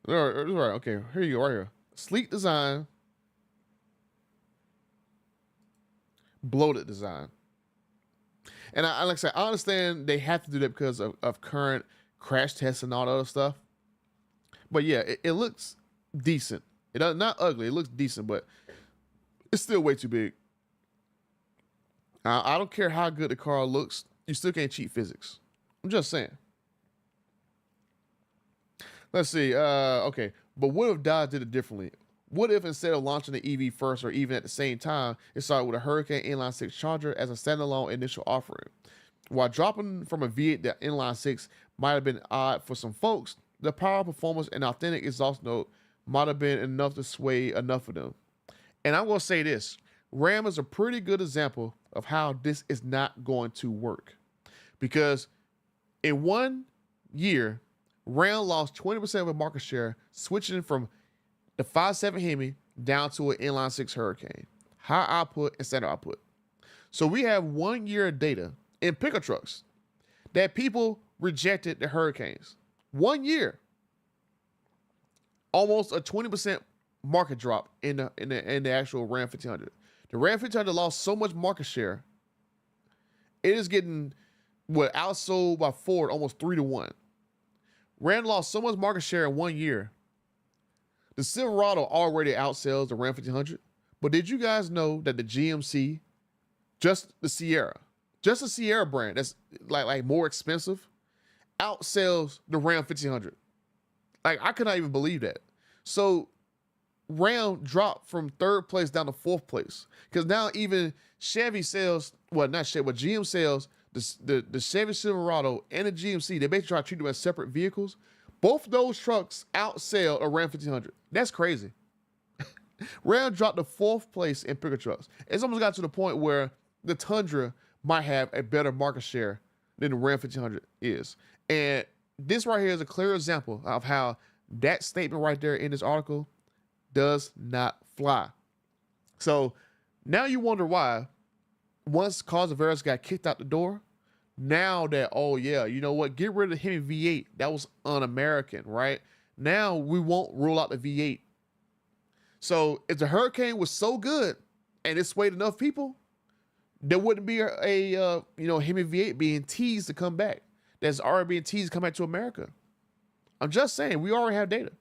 Speaker 1: All right, okay, here you go, right here. Sleek design. Bloated design. And like I said, I understand they have to do that because of current crash tests and all that other stuff. But yeah, it looks decent. Not ugly. It looks decent, but it's still way too big. I don't care how good the car looks. You still can't cheat physics. I'm just saying. Let's see. Okay. But what if Dodge did it differently? What if instead of launching the EV first or even at the same time, it started with a Hurricane Inline 6 Charger as a standalone initial offering? While dropping from a V8 to Inline 6 might have been odd for some folks, the power, performance, and authentic exhaust note might have been enough to sway enough of them. And I'm going to say this. Ram is a pretty good example of how this is not going to work. Because in 1 year, Ram lost 20% of the market share, switching from the 5.7 Hemi down to an inline 6 Hurricane. High output and standard output. So we have 1 year of data in pickup trucks that people rejected the Hurricanes. 1 year. Almost a 20% market drop in the actual Ram 1500. The Ram 1500 lost so much market share. It is getting outsold by Ford almost 3-1. Ram lost so much market share in 1 year. The Silverado already outsells the Ram 1500. But did you guys know that the GMC, just the Sierra brand that's like more expensive, outsells the Ram 1500? Like, I could not even believe that. So Ram dropped from 3rd place down to 4th place. Because now even Chevy sells, well, not Chevy, but GM sells the Chevy Silverado and the GMC. They basically try to treat them as separate vehicles. Both those trucks outsell a Ram 1500. That's crazy. Ram dropped to 4th place in pickup trucks. It's almost got to the point where the Tundra might have a better market share than the Ram 1500 is. And this right here is a clear example of how That statement right there in this article does not fly. So now you wonder why, once Causaveras got kicked out the door, now that, oh yeah, you know what, get rid of the Hemi V8. That was un-American, right? Now we won't roll out the V8. So if the Hurricane was so good and it swayed enough people, there wouldn't be a Hemi V8 being teased to come back. That's already being teased to come back to America. I'm just saying, we already have data.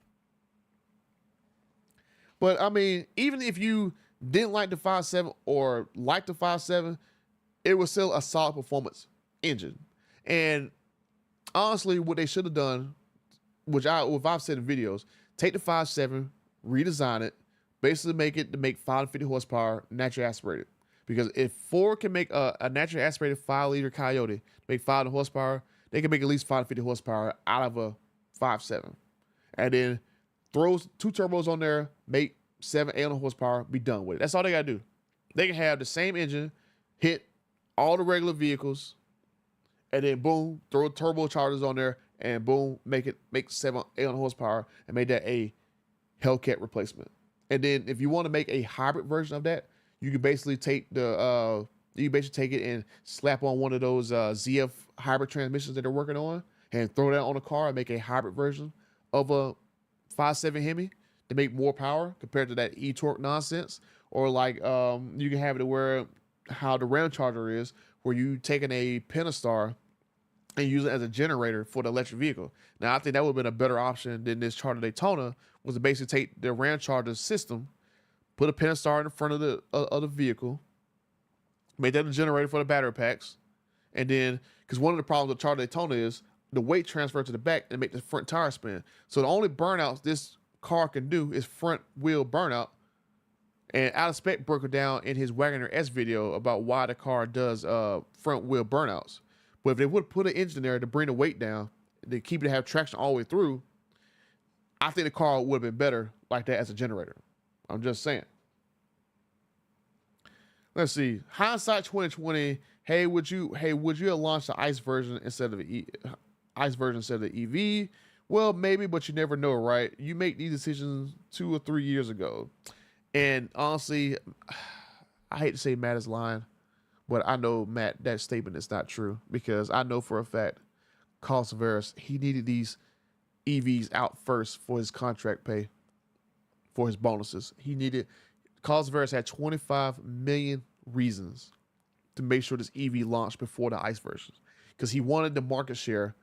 Speaker 1: But I mean, even if you didn't like the 5.7 or like the 5.7, it was still a solid performance engine. And honestly, what they should have done, which I've said in videos, take the 5.7, redesign it, basically make it to make 550 horsepower naturally aspirated. Because if Ford can make a naturally aspirated 5-liter Coyote make 500 horsepower, they can make at least 550 horsepower out of a 5.7. And then throw 2 turbos on there, make 800 horsepower, be done with it. That's all they gotta do. They can have the same engine, hit all the regular vehicles, and then boom, throw turbochargers on there, and boom, make 800 horsepower, and make that a Hellcat replacement. And then if you want to make a hybrid version of that, you can basically take it and slap on one of those ZF hybrid transmissions that they're working on, and throw that on a car and make a hybrid version of a 5.7 Hemi to make more power compared to that e-torque nonsense. Or like you can have it where how the Ram Charger is, where you taking a Pentastar and use it as a generator for the electric vehicle. Now I think that would have been a better option than this Charger Daytona, was to basically take the Ram Charger system, put a Pentastar in the front of the vehicle, make that a generator for the battery packs, and then, because one of the problems with Charger Daytona is the weight transfer to the back and make the front tire spin. So the only burnouts this car can do is front wheel burnout. And Out of Spec broke it down in his Wagoner S video about why the car does front wheel burnouts. But if they would put an engine there to bring the weight down, to keep it to have traction all the way through, I think the car would have been better like that as a generator. I'm just saying. Let's see. Hindsight 2020. Hey, would you have launched the ICE version instead of the EV? Well, maybe, but you never know, right? You make these decisions 2 or 3 years ago. And honestly, I hate to say Matt is lying, but I know Matt, that statement is not true, because I know for a fact Causaveras, he needed these EVs out first for his contract pay, for his bonuses. Causaveras had 25 million reasons to make sure this EV launched before the ICE versions, because he wanted the market share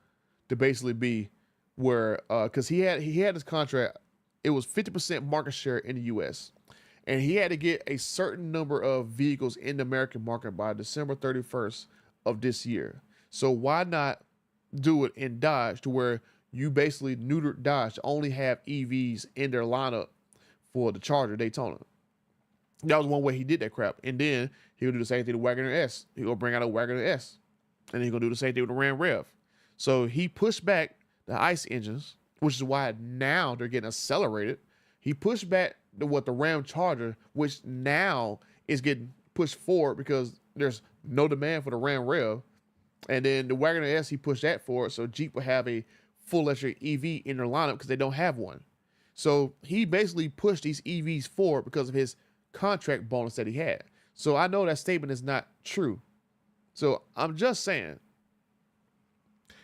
Speaker 1: to basically be where, because he had his contract, it was 50% market share in the US, and he had to get a certain number of vehicles in the American market by December 31st of this year. So why not do it in Dodge, to where you basically neutered Dodge to only have EVs in their lineup for the Charger Daytona? That was one way he did that crap. And then he'll do the same thing to Wagoner S. He'll bring out a Wagoner S. And he's going to do the same thing with the Ram Rev. So he pushed back the ICE engines, which is why now they're getting accelerated. He pushed back the Ram Charger, which now is getting pushed forward because there's no demand for the Ram Rev. And then the Wagoner S, he pushed that forward, so Jeep will have a full electric EV in their lineup because they don't have one. So he basically pushed these EVs forward because of his contract bonus that he had. So I know that statement is not true. So I'm just saying,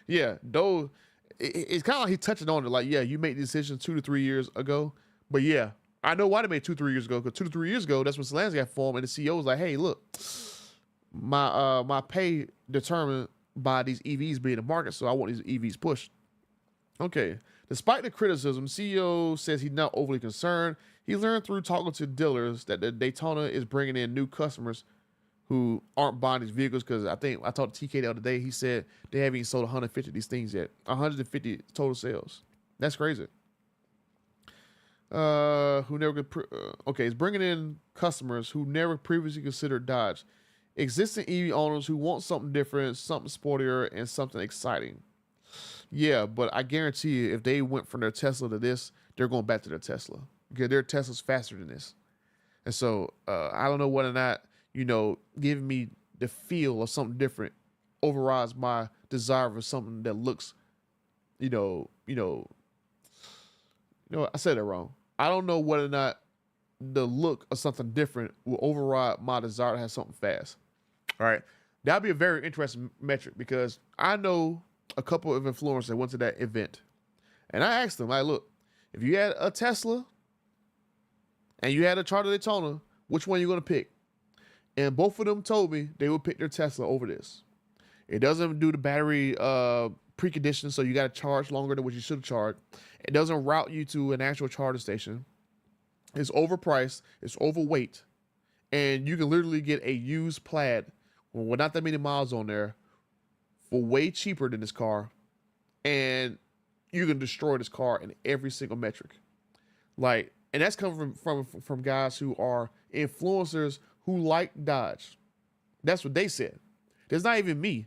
Speaker 1: yeah, though it's kind of like he touching on it, like, yeah, you made the decision 2 to 3 years ago, but yeah, I know why they made 2 to 3 years ago, because 2 to 3 years ago, that's when Stellantis got formed, and the CEO was like, hey, look, my pay determined by these EVs being in the market, so I want these EVs pushed. Okay. Despite the criticism, CEO says he's not overly concerned. He learned through talking to dealers that the Daytona is bringing in new customers who aren't buying these vehicles, because I think I talked to TK the other day. He said they haven't even sold 150 of these things yet. 150 total sales. That's crazy. It's bringing in customers who never previously considered Dodge. Existing EV owners who want something different, something sportier, and something exciting. Yeah, but I guarantee you, if they went from their Tesla to this, they're going back to their Tesla, because their Tesla's faster than this. And so I don't know whether or not, giving me the feel of something different overrides my desire for something that looks, You know what? I said it wrong. I don't know whether or not the look of something different will override my desire to have something fast. All right. That'd be a very interesting metric because I know a couple of influencers that went to that event. And I asked them, like, look, if you had a Tesla and you had a Charger Daytona, which one are you going to pick? And both of them told me they would pick their Tesla over this. It doesn't do the battery preconditioning, so you got to charge longer than what you should have charged. It doesn't route you to an actual charger station. It's overpriced. It's overweight. And you can literally get a used Plaid with not that many miles on there for way cheaper than this car. And you can destroy this car in every single metric. Like, and that's coming from guys who are influencers who like Dodge. That's what they said. There's not even me.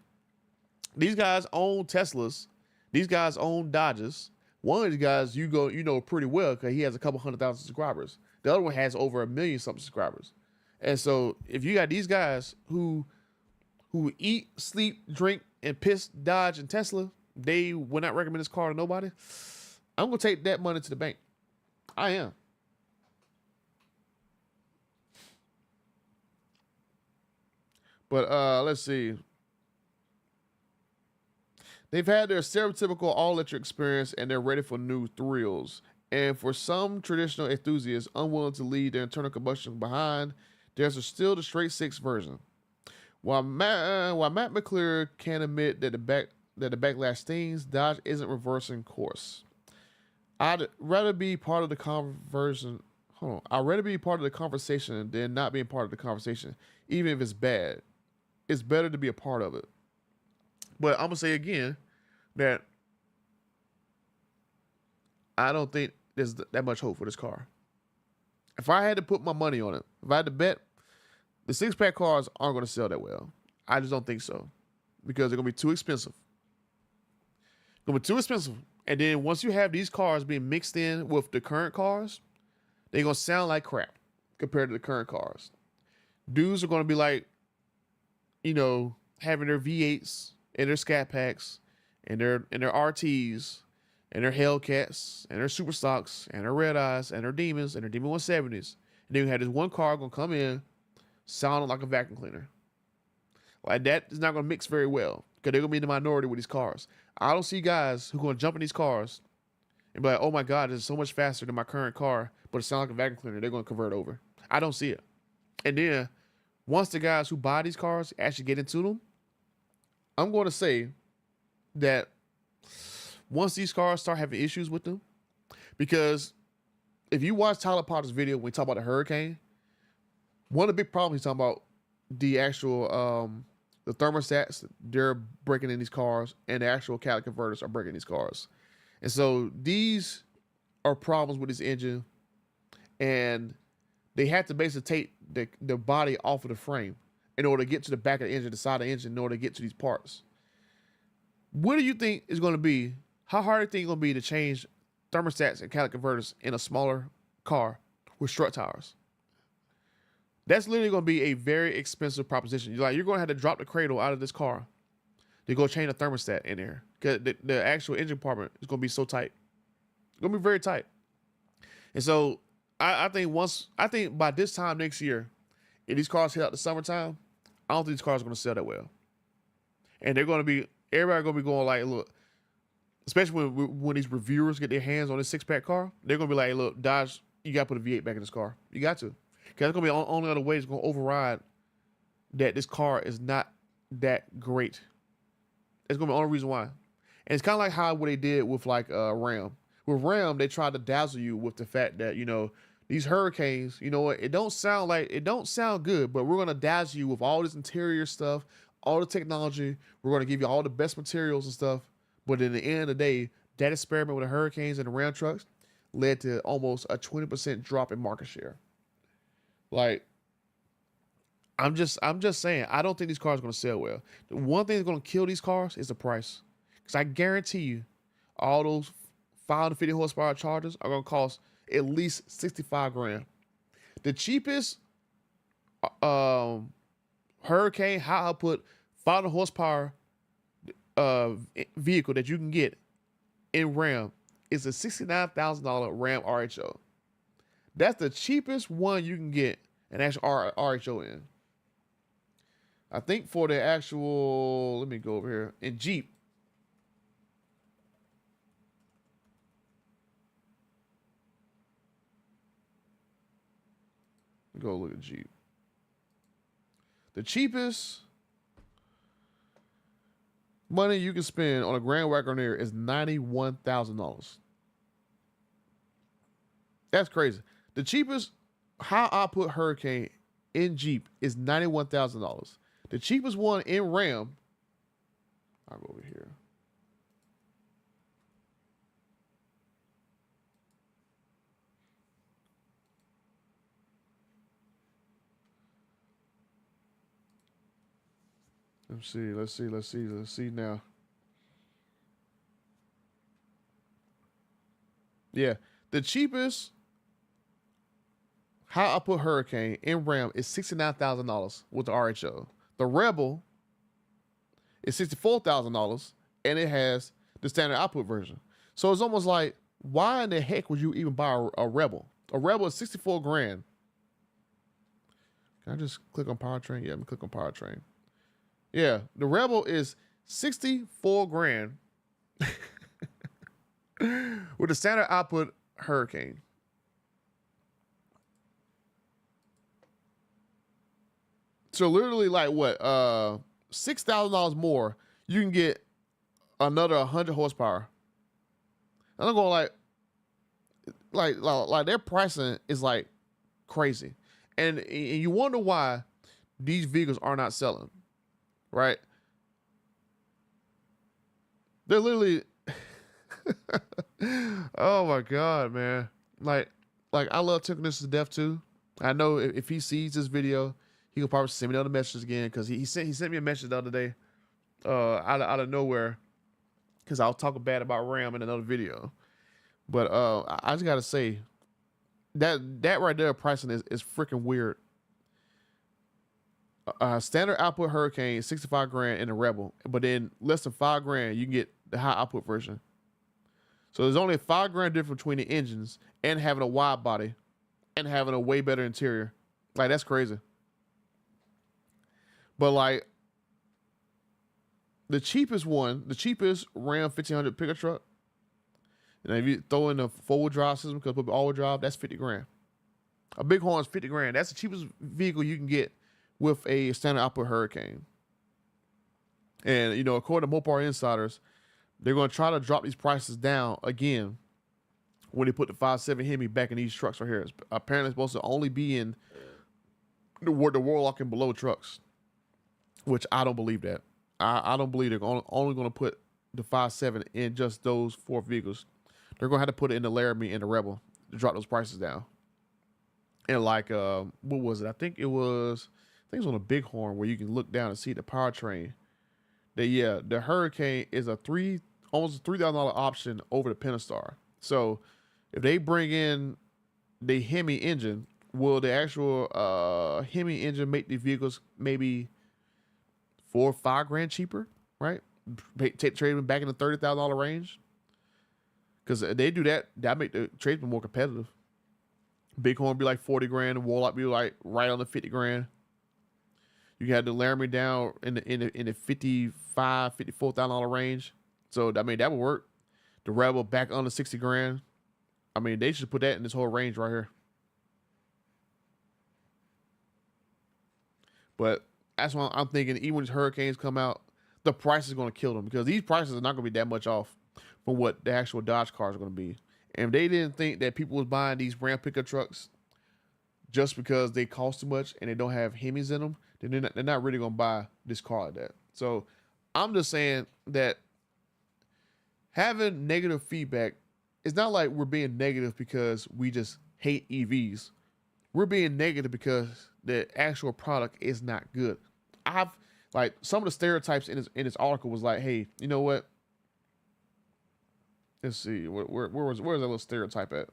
Speaker 1: These guys own Teslas. These guys own Dodges. One of these guys you know pretty well because he has a couple 100,000 subscribers. The other one has over 1 million something subscribers. And so if you got these guys who eat, sleep, drink, and piss Dodge and Tesla, they would not recommend this car to nobody. I'm gonna take that money to the bank. I am. But let's see. They've had their stereotypical all-electric experience and they're ready for new thrills. And for some traditional enthusiasts unwilling to leave their internal combustion behind, there's still the straight six version. While Matt McClure can admit that the backlash stings, Dodge isn't reversing course. I'd rather be part of the conversion. I'd rather be part of the conversation than not being part of the conversation, even if it's bad. It's better to be a part of it. But I'm gonna say again that I don't think there's that much hope for this car. If I had to put my money on it, if I had to bet, the six-pack cars aren't going to sell that well. I just don't think so because they're going to be too expensive. Going to be too expensive. And then once you have these cars being mixed in with the current cars, they're going to sound like crap compared to the current cars. Dudes are going to be like, you know, having their V8s and their Scat Packs and their RTs and their Hellcats and their Super Stocks and their Red Eyes and their Demons and their Demon 170s. And then you have this one car going to come in sounding like a vacuum cleaner. Like that is not going to mix very well because they're going to be in the minority with these cars. I don't see guys who are going to jump in these cars and be like, oh my God, this is so much faster than my current car, but it sounds like a vacuum cleaner. They're going to convert over. I don't see it. And then once the guys who buy these cars actually get into them, I'm going to say that once these cars start having issues with them, because if you watch Tyler Potter's video when we talk about the Hurricane, one of the big problems he's talking about the actual the thermostats, they're breaking in these cars, and the actual catalytic converters are breaking these cars. And so these are problems with this engine, and they have to basically take the body off of the frame in order to get to the back of the engine, the side of the engine, in order to get to these parts. What do you think is going to be, how hard do you think it's going to be to change thermostats and catalytic converters in a smaller car with strut tires? That's literally going to be a very expensive proposition. You're going to have to drop the cradle out of this car to go change a thermostat in there because the actual engine compartment is going to be so tight. It's going to be very tight. And so I think by this time next year, if these cars hit out the summertime, I don't think these cars are going to sell that well. And everybody's going to be going like, look, especially when these reviewers get their hands on this six-pack car, they're going to be like, look, Dodge, you got to put a V8 back in this car. You got to. Because it's going to be the only other way it's going to override that this car is not that great. It's going to be the only reason why. And it's kind of like what they did with like Ram. With Ram, they tried to dazzle you with the fact that, you know, these Hurricanes, you know what, it don't sound good, but we're going to dazzle you with all this interior stuff, all the technology. We're going to give you all the best materials and stuff. But in the end of the day, that experiment with the Hurricanes and the Ram trucks led to almost a 20% drop in market share. Like, I'm just saying, I don't think these cars are going to sell well. The one thing that's going to kill these cars is the price. Because I guarantee you, all those 550 horsepower Chargers are going to cost at least $65,000. The cheapest Hurricane high output 500 horsepower vehicle that you can get in Ram is a $69,000 Ram RHO. That's the cheapest one you can get an actual RHO in. I think for the actual, let me go over here, in Jeep, go look at Jeep. The cheapest money you can spend on a Grand Wagoneer is $91,000. That's crazy. The cheapest high output Hurricane in Jeep is $91,000. The cheapest one in Ram, I'll go over here. Let's see now. Yeah, the cheapest high output Hurricane in Ram is $69,000 with the RHO. The Rebel is $64,000, and it has the standard output version. So it's almost like, why in the heck would you even buy a Rebel? A Rebel is 64 grand. Can I just click on powertrain? Yeah, let me click on powertrain. Yeah, the Rebel is 64 grand with the standard output Hurricane. So literally, like what, $6,000 more, you can get another 100 horsepower. And I'm going like their pricing is like crazy, and you wonder why these vehicles are not selling, right? They're literally, oh my god, man! Like I love taking this to death too. I know if he sees this video, he could probably send me another message again, because he sent me a message the other day, out of nowhere, because I was talking bad about Ram in another video. But I just gotta say that right there, pricing is freaking weird. Standard output Hurricane 65 grand in the Rebel, but then less than 5 grand you can get the high output version. So there's only a 5 grand difference between the engines and having a wide body and having a way better interior. Like, that's crazy. But like the cheapest Ram 1500 pickup truck, and if you throw in a 4-wheel drive system, because put all-wheel drive, that's 50 grand. A Bighorn is 50 grand. That's the cheapest vehicle you can get with a standard output Hurricane. And, you know, according to Mopar Insiders, they're going to try to drop these prices down again when they put the 5.7 Hemi back in these trucks right here. It's apparently supposed to only be in the Warlock and below trucks, which I don't believe that. I don't believe they're only going to put the 5.7 in just those 4 vehicles. They're going to have to put it in the Laramie and the Rebel to drop those prices down. And like, what was it? I think it was on a Bighorn, where you can look down and see the powertrain. The Hurricane is almost a $3,000 option over the Pentastar. So if they bring in the Hemi engine, will the actual Hemi engine make the vehicles maybe 4 or 5 grand cheaper, right? Take tradesmen back in the $30,000 range, because they do that make the tradesmen more competitive. Bighorn be like 40 grand, and Warlock be like right on the 50 grand. You had the Laramie down in the $54,000 range. So I mean, that would work. The Rebel back under 60 grand. I mean, they should put that in this whole range right here. But that's why I'm thinking, even when these Hurricanes come out, the price is going to kill them, because these prices are not going to be that much off from what the actual Dodge cars are going to be. And if they didn't think that people was buying these Ram pickup trucks just because they cost too much and they don't have Hemis in them, then they're not really going to buy this car like that. So I'm just saying that having negative feedback, it's not like we're being negative because we just hate EVs. We're being negative because the actual product is not good. Like, some of the stereotypes in this article was like, hey, you know what? Let's see, where's that little stereotype at?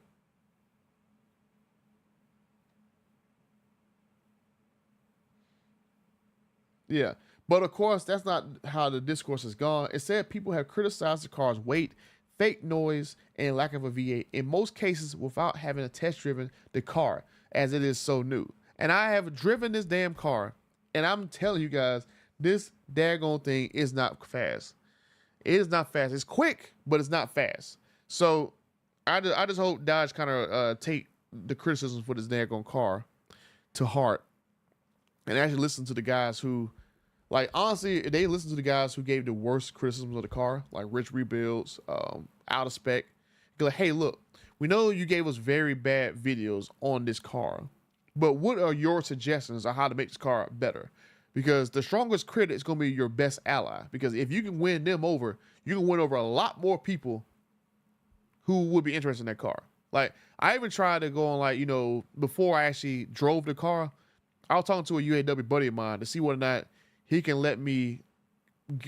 Speaker 1: Yeah, but of course that's not how the discourse has gone. It said people have criticized the car's weight, fake noise, and lack of a V8, in most cases without having a test driven the car, as it is so new. And I have driven this damn car, and I'm telling you guys, this daggone thing is not fast. It is not fast. It's quick, but it's not fast. So I just hope Dodge kind of take the criticisms for this daggone car to heart and actually listen to the guys who, like, honestly, if they listen to the guys who gave the worst criticisms of the car, like Rich Rebuilds, out of spec, be like, hey, look, we know you gave us very bad videos on this car, but what are your suggestions on how to make this car better? Because the strongest critic is going to be your best ally. Because if you can win them over, you can win over a lot more people who would be interested in that car. Like, I even tried to go on, like, you know, before I actually drove the car, I was talking to a UAW buddy of mine to see whether or not he can let me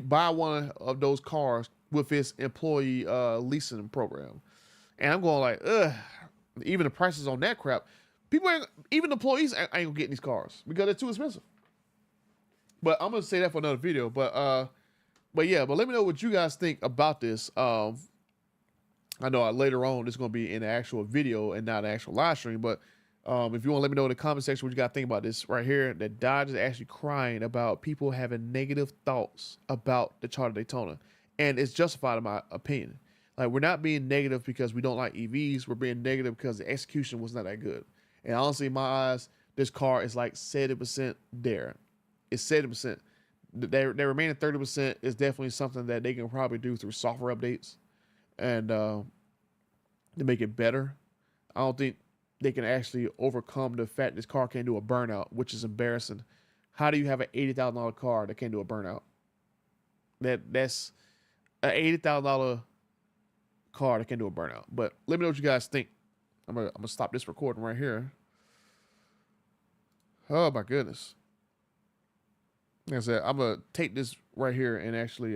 Speaker 1: buy one of those cars with his employee leasing program. And I'm going like, ugh, even the prices on that crap, even employees ain't gonna get these cars because they're too expensive. But I'm gonna say that for another video. But yeah, but let me know what you guys think about this. I know later on this is gonna be in an actual video and not an actual live stream. But if you want to let me know in the comment section what you got to think about this right here, that Dodge is actually crying about people having negative thoughts about the Charger Daytona, and it's justified in my opinion. Like, we're not being negative because we don't like EVs. We're being negative because the execution was not that good. And honestly, in my eyes, this car is like 70% there. It's 70%. Their remaining 30% is definitely something that they can probably do through software updates and to make it better. I don't think they can actually overcome the fact this car can't do a burnout, which is embarrassing. How do you have an $80,000 car that can't do a burnout? That's an $80,000 car that can do a burnout. But let me know what you guys think. I'm gonna stop this recording right here. Oh my goodness. Like I said, I'm gonna take this right here and actually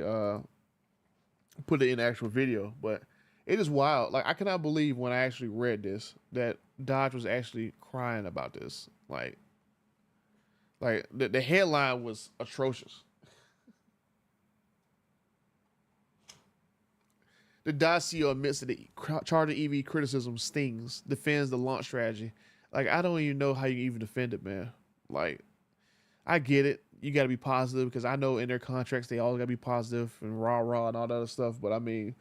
Speaker 1: put it in the actual video. But it is wild. Like, I cannot believe when I actually read this that Dodge was actually crying about this. Like the headline was atrocious. The Dodge CEO admits that the Charger EV criticism stings, defends the launch strategy. Like, I don't even know how you even defend it, man. Like, I get it. You got to be positive because I know in their contracts they all got to be positive and rah and all that other stuff. But I mean,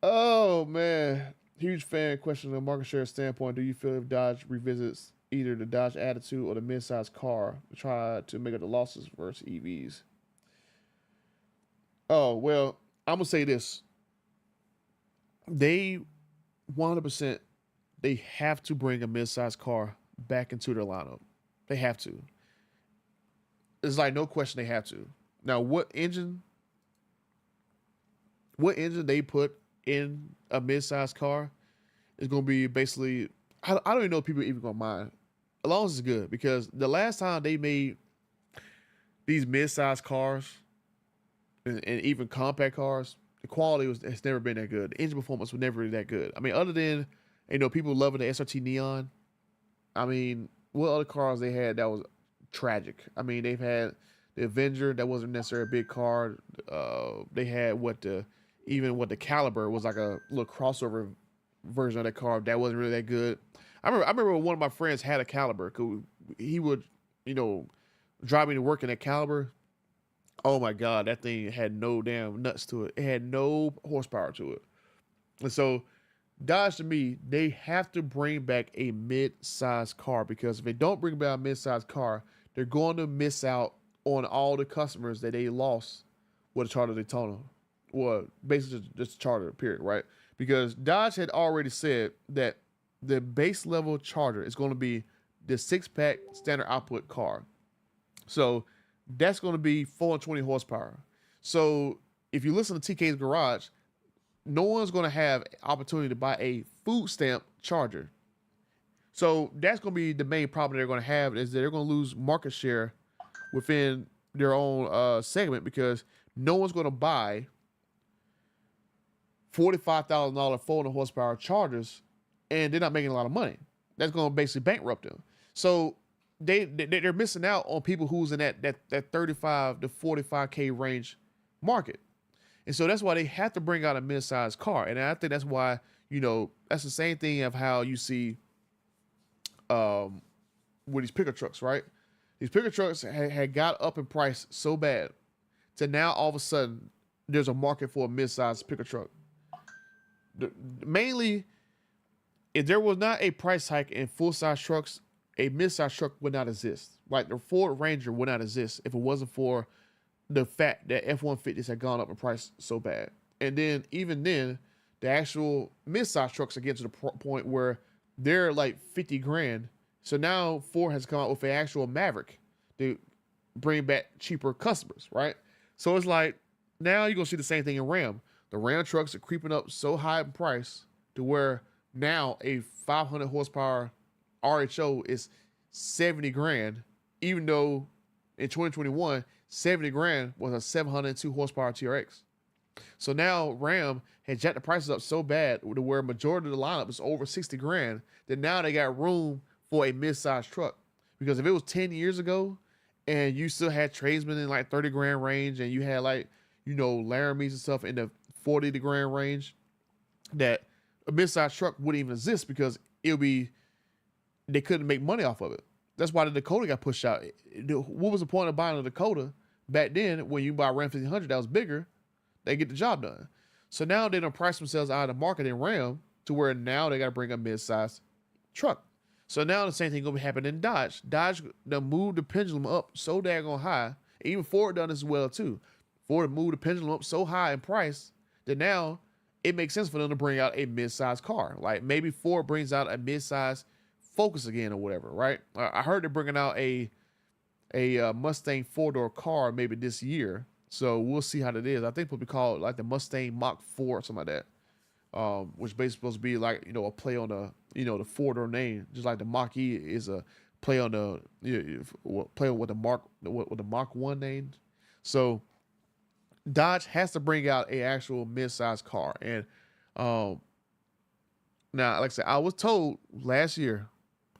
Speaker 1: oh man, huge fan. Question from a market share standpoint: do you feel if Dodge revisits either the Dodge Attitude or the midsize car to try to make up the losses versus EVs? Oh well, I'm gonna say this. They 100% they have to bring a midsize car back into their lineup. They have to. It's like no question they have to. Now, what engine they put in a midsize car is going to be basically, I don't even know if people are even going to mind. As long as it's good, because the last time they made these midsize cars and even compact cars, the quality has never been that good. The engine performance was never really that good. I mean, other than, you know, people loving the SRT Neon. I mean, what other cars they had that was tragic? I mean, they've had the Avenger, that wasn't necessarily a big car. They had the Caliber was like a little crossover version of that car that wasn't really that good. I remember when one of my friends had a Caliber. He would, you know, drive me to work in that Caliber. Oh my God, that thing had no damn nuts to it. It had no horsepower to it. And so Dodge, to me, they have to bring back a mid-sized car, because if they don't bring back a mid-sized car, they're going to miss out on all the customers that they lost with the Charger Daytona. Well, basically just Charger, period, right? Because Dodge had already said that the base level Charger is going to be the 6-pack standard output car. So that's going to be 420 horsepower. So if you listen to TK's Garage, no one's going to have opportunity to buy a food stamp Charger. So that's going to be the main problem they're going to have, is that they're going to lose market share within their own segment, because no one's going to buy $45,000 400 horsepower Chargers, and they're not making a lot of money. That's going to basically bankrupt them. So they're missing out on people who's in that 35 to 45K range market. And so that's why they have to bring out a mid-sized car. And I think that's why, that's the same thing of how you see with these pickup trucks, right? These pickup trucks had got up in price so bad to now all of a sudden there's a market for a mid-sized pickup truck. Mainly, if there was not a price hike in full-size trucks, a mid-size truck would not exist. Like the Ford Ranger would not exist if it wasn't for the fact that F-150s had gone up in price so bad. And then even then, the actual mid-size trucks are getting to the point where they're like 50 grand. So now Ford has come out with an actual Maverick to bring back cheaper customers, right? So it's like now you're gonna see the same thing in Ram. The Ram trucks are creeping up so high in price to where now a 500 horsepower RHO is 70 grand, even though in 2021, 70 grand was a 702 horsepower TRX. So now Ram had jacked the prices up so bad to where majority of the lineup is over 60 grand that now they got room for a mid-sized truck. Because if it was 10 years ago and you still had tradesmen in like 30 grand range and you had like, Laramies and stuff in the 40 grand range, that a mid-sized truck wouldn't even exist because they couldn't make money off of it. That's why the Dakota got pushed out. What was the point of buying a Dakota back then when you buy a Ram 1500 that was bigger? They get the job done. So now they don't price themselves out of the market in Ram to where now they got to bring a mid-sized truck. So now the same thing gonna be happening in Dodge. Dodge done moved the pendulum up so daggone high. Even Ford done this as well too. Ford moved the pendulum up so high in price that now it makes sense for them to bring out a mid-sized car. Like maybe Ford brings out a mid-sized Focus again or whatever, right? I heard they're bringing out a Mustang 4-door car maybe this year. So we'll see how that is. I think it'll be called like the Mustang Mach 4 or something like that. Which basically supposed to be like, a play on the, the 4-door name. Just like the Mach E is a play on the, play with the Mach 1 name. So Dodge has to bring out a actual mid-sized car. And now, like I said, I was told last year,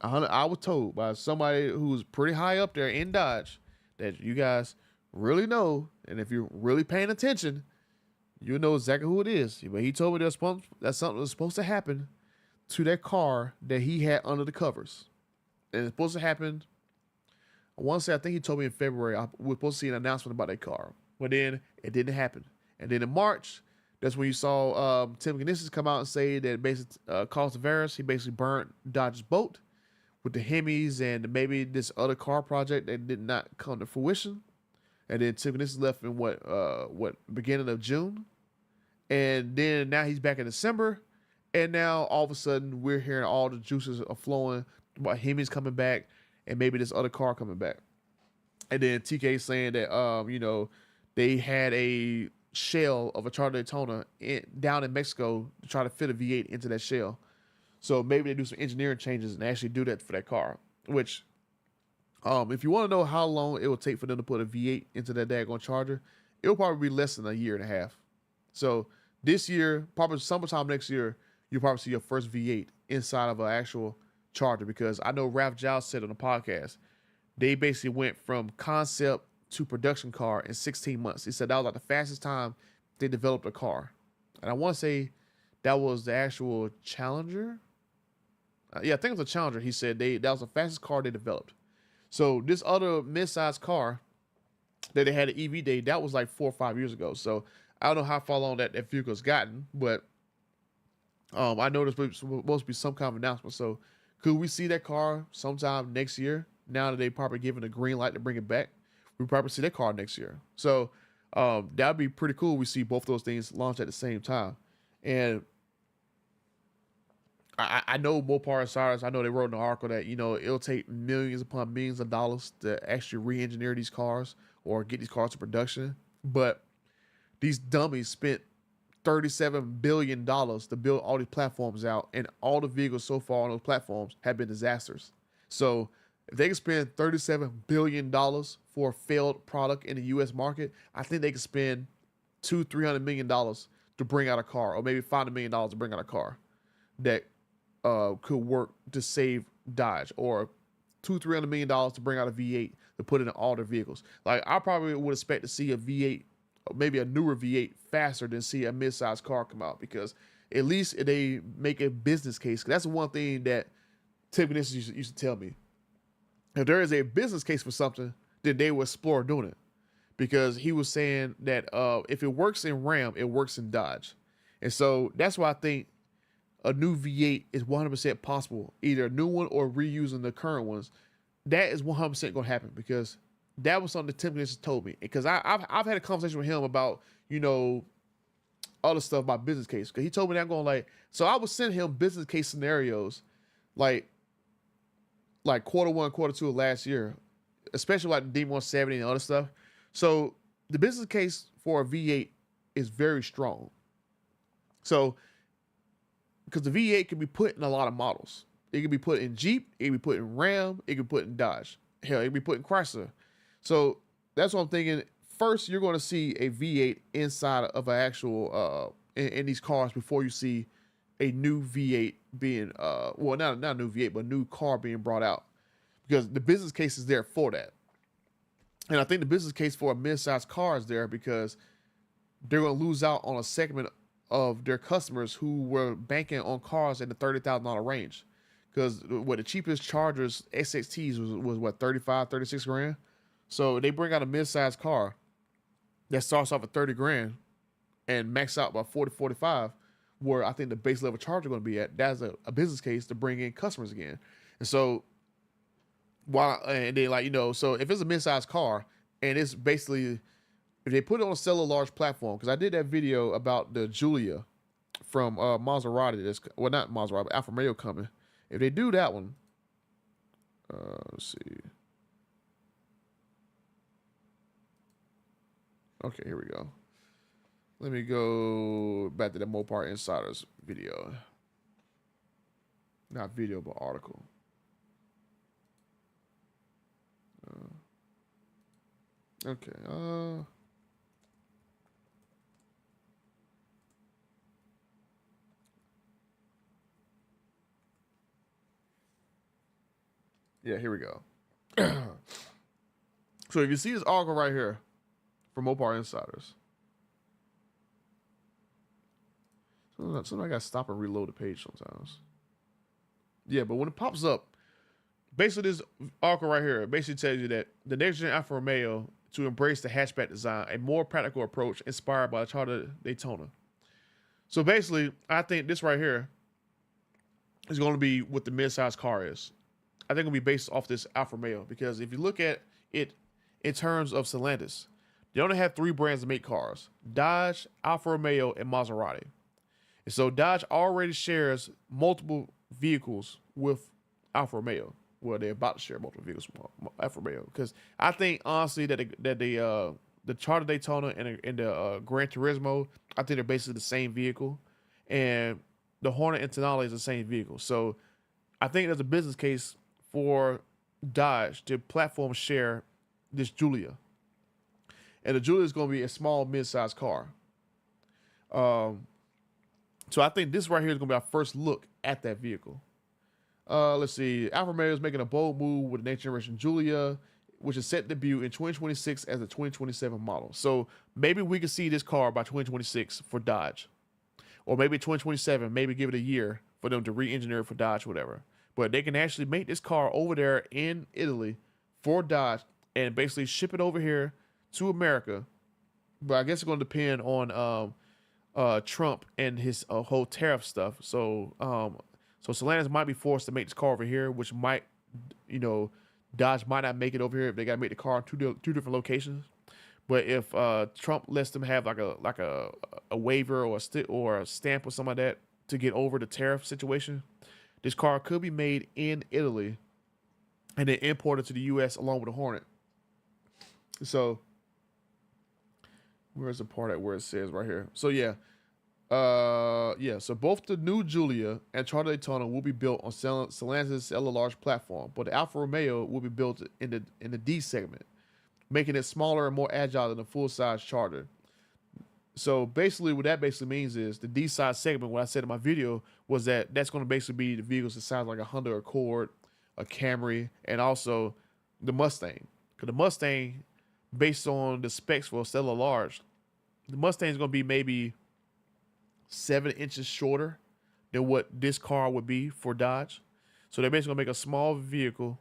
Speaker 1: I was told by somebody who's pretty high up there in Dodge that you guys really know, and if you're really paying attention, you know exactly who it is. But he told me that something was supposed to happen to that car that he had under the covers. And it's supposed to happen, I think he told me in February, we're supposed to see an announcement about that car. But then it didn't happen. And then in March, that's when you saw Tim Knissis come out and say that basically Carlos Tavares, he basically burnt Dodge's boat with the Hemis and maybe this other car project that did not come to fruition. And then Tim Knissis left in beginning of June. And then now he's back in December. And now all of a sudden we're hearing all the juices are flowing about Hemis coming back and maybe this other car coming back. And then TK saying that they had a shell of a Charger Daytona down in Mexico to try to fit a V8 into that shell. So maybe they do some engineering changes and actually do that for that car. Which, if you want to know how long it will take for them to put a V8 into that daggone Charger, it'll probably be less than a year and a half. So this year, probably sometime next year, you'll probably see your first V8 inside of an actual Charger. Because I know Ralph Giles said on the podcast, they basically went from concept to production car in 16 months. He said that was like the fastest time they developed a car. And I want to say that was the actual Challenger. I think it was a Challenger. He said that was the fastest car they developed. So this other mid-sized car that they had an EV day, that was like 4 or 5 years ago. So I don't know how far along that vehicle's gotten, but I know there's supposed to be some kind of announcement. So could we see that car sometime next year? Now that they probably given a green light to bring it back, we probably see that car next year. So that'd be pretty cool. We see both those things launch at the same time. And I know Mopar and Cyrus, I know they wrote in the article that, it'll take millions upon millions of dollars to actually re-engineer these cars or get these cars to production. But these dummies spent $37 billion to build all these platforms out, and all the vehicles so far on those platforms have been disasters. So if they can spend $37 billion for a failed product in the U.S. market, I think they can spend $200-300 million to bring out a car, or maybe $500 million to bring out a car that could work to save Dodge, or $200-300 million to bring out a V8 to put in all their vehicles. Like I probably would expect to see a V8 maybe a newer V8 faster than see a midsize car come out, because at least they make a business case. 'Cause that's the one thing that Tim Kniss used to tell me. If there is a business case for something, then they will explore doing it. Because he was saying that if it works in Ram, it works in Dodge. And so that's why I think a new V8 is 100% possible, either a new one or reusing the current ones. That is 100% going to happen, because that was something that Tim Kniss told me. Because I've had a conversation with him about, other stuff about business case. Because he told me that, I'm going like, so I would send him business case scenarios like Q1, Q2 of last year, especially like the D170 and other stuff. So the business case for a V8 is very strong. So, because the V8 can be put in a lot of models. It can be put in Jeep, it can be put in Ram, it can be put in Dodge. Hell, it can be put in Chrysler. So that's what I'm thinking. First, you're going to see a V8 inside of an actual, in these cars before you see a new V8 being, well, not a new V8, but a new car being brought out. Because the business case is there for that. And I think the business case for a mid-sized car is there because they're going to lose out on a segment of their customers who were banking on cars in the $30,000 range. Because the cheapest Chargers XXTs was what, 35, 36 grand? So they bring out a mid-sized car that starts off at 30 grand and max out by 40, 45, where I think the base level Charger going to be at. That's a business case to bring in customers again. And so, so if it's a mid-sized car and it's basically, if they put it on a cellular large platform, because I did that video about the Giulia from Maserati, not Maserati, but Alfa Romeo coming. If they do that one, let's see. Okay, here we go. Let me go back to the Mopar Insiders video. Not video, but article. Okay. Yeah, here we go. So if you see this article right here from Mopar Insiders, sometimes I gotta stop and reload the page sometimes. Yeah, but when it pops up, basically this article right here basically tells you that the next gen Alfa Romeo to embrace the hatchback design, a more practical approach inspired by the Charger Daytona. So basically, I think this right here is going to be what the mid-size car is. I think it'll be based off this Alfa Romeo, because if you look at it in terms of Stellantis, they only have 3 brands to make cars: Dodge, Alfa Romeo, and Maserati. And so Dodge already shares multiple vehicles with Alfa Romeo. Well, they're about to share multiple vehicles with Alfa Romeo, because I think honestly that the Charger Daytona and the Gran Turismo, I think they're basically the same vehicle, and the Hornet and Tonale is the same vehicle. So I think there's a business case for Dodge to platform share this Giulia. And the Giulia is going to be a small mid-sized car. So I think this right here is going to be our first look at that vehicle. Let's see. Alfa Romeo is making a bold move with the next generation Giulia, which is set to debut in 2026 as a 2027 model. So maybe we can see this car by 2026 for Dodge. Or maybe 2027, maybe give it a year for them to re-engineer it for Dodge, whatever. But they can actually make this car over there in Italy for Dodge and basically ship it over here to America. But I guess it's going to depend on Trump and his whole tariff stuff. So Stellantis might be forced to make this car over here, which might, Dodge might not make it over here if they got to make the car in two different locations. But if Trump lets them have like a waiver or a stamp or something like that to get over the tariff situation, this car could be made in Italy and then imported to the U.S. along with the Hornet. So where's the part at where it says right here? So so both the new Giulia and Charger Daytona will be built on Stellantis' cellular large platform, but the Alfa Romeo will be built in the D segment, making it smaller and more agile than the full-size Charger. So basically, what that basically means is the D-size segment, what I said in my video, was that's going to basically be the vehicles that sound like a Honda Accord, a Camry, and also the Mustang. Because the Mustang, based on the specs for a cellular large, The Mustang is going to be maybe 7 inches shorter than what this car would be for Dodge. So they're basically going to make a small vehicle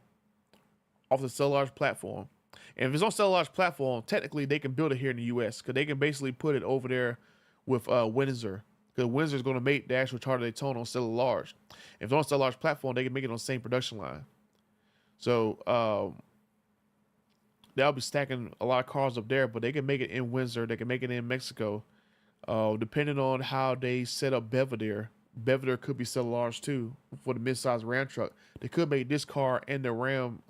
Speaker 1: off the Stellarge platform. And if it's on Stellarge platform, technically they can build it here in the U.S. because they can basically put it over there with Windsor. Because Windsor is going to make the actual Charger Daytona on Stellarge. If it's on Stellarge platform, they can make it on the same production line. So they'll be stacking a lot of cars up there, but they can make it in Windsor. They can make it in Mexico. Depending on how they set up Belvedere. Belvedere could be Stellarge too for the midsize Ram truck. They could make this car and the Ram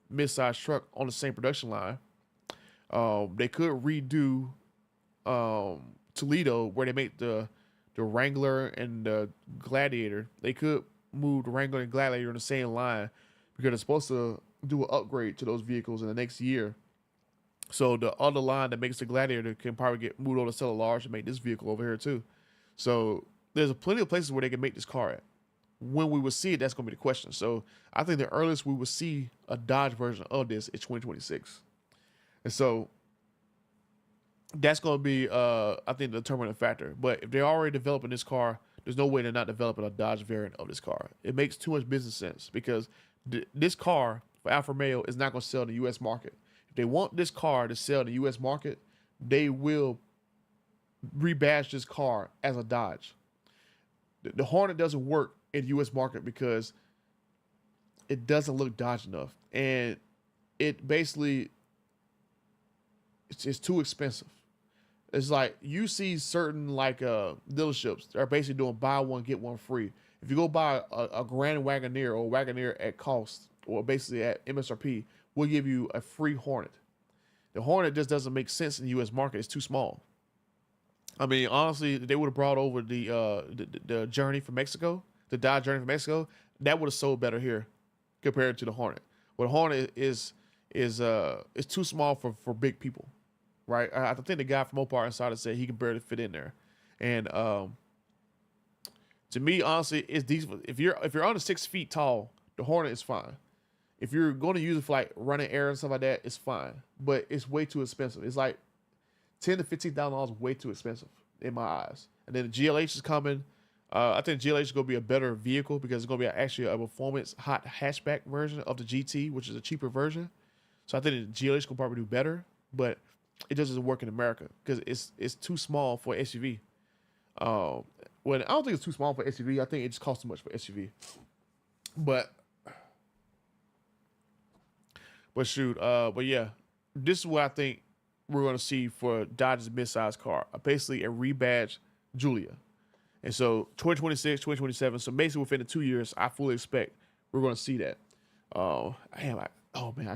Speaker 1: midsize truck on the same production line. They could redo Toledo where they make the Wrangler and the Gladiator. They could move the Wrangler and Gladiator on the same line because they're supposed to do an upgrade to those vehicles in the next year. So the other line that makes the Gladiator can probably get moved over to Stellarge and make this vehicle over here too. So there's plenty of places where they can make this car at. When we will see it, that's going to be the question. So I think the earliest we will see a Dodge version of this is 2026. And so that's going to be, I think, the determining factor. But if they're already developing this car, there's no way they're not developing a Dodge variant of this car. It makes too much business sense because this car for Alfa Romeo is not going to sell in the U.S. market. If they want this car to sell in the U.S. market, they will rebadge this car as a Dodge. The Hornet doesn't work in the U.S. market because it doesn't look Dodge enough. And it basically, it's too expensive. It's like you see certain like dealerships that are basically doing buy one, get one free. If you go buy a Grand Wagoneer or Wagoneer at cost or basically at MSRP, we'll give you a free Hornet. The Hornet just doesn't make sense in the U.S. market. It's too small. I mean, honestly, they would have brought over the Journey from Mexico, the Dodge Journey from Mexico. That would have sold better here compared to the Hornet. Well, the Hornet is too small for big people, right? I think the guy from Mopar Insider said he can barely fit in there. And to me, honestly, it's decent. If you're under 6 feet tall, the Hornet is fine. If you're going to use it for like running errands and stuff like that, it's fine. But it's way too expensive. It's like $10,000 to $15,000 way too expensive in my eyes. And then the GLH is coming. I think the GLH is going to be a better vehicle because it's going to be actually a performance hot hatchback version of the GT, which is a cheaper version. So I think the GLH will probably do better, but it just doesn't work in America because it's too small for an SUV. Well, I don't think it's too small for SUV. I think it just costs too much for SUV. But shoot, but yeah, this is what I think we're going to see for Dodge's midsize car. Basically a rebadge Giulia. And so 2026, 2027. So basically within the 2 years, I fully expect we're going to see that. I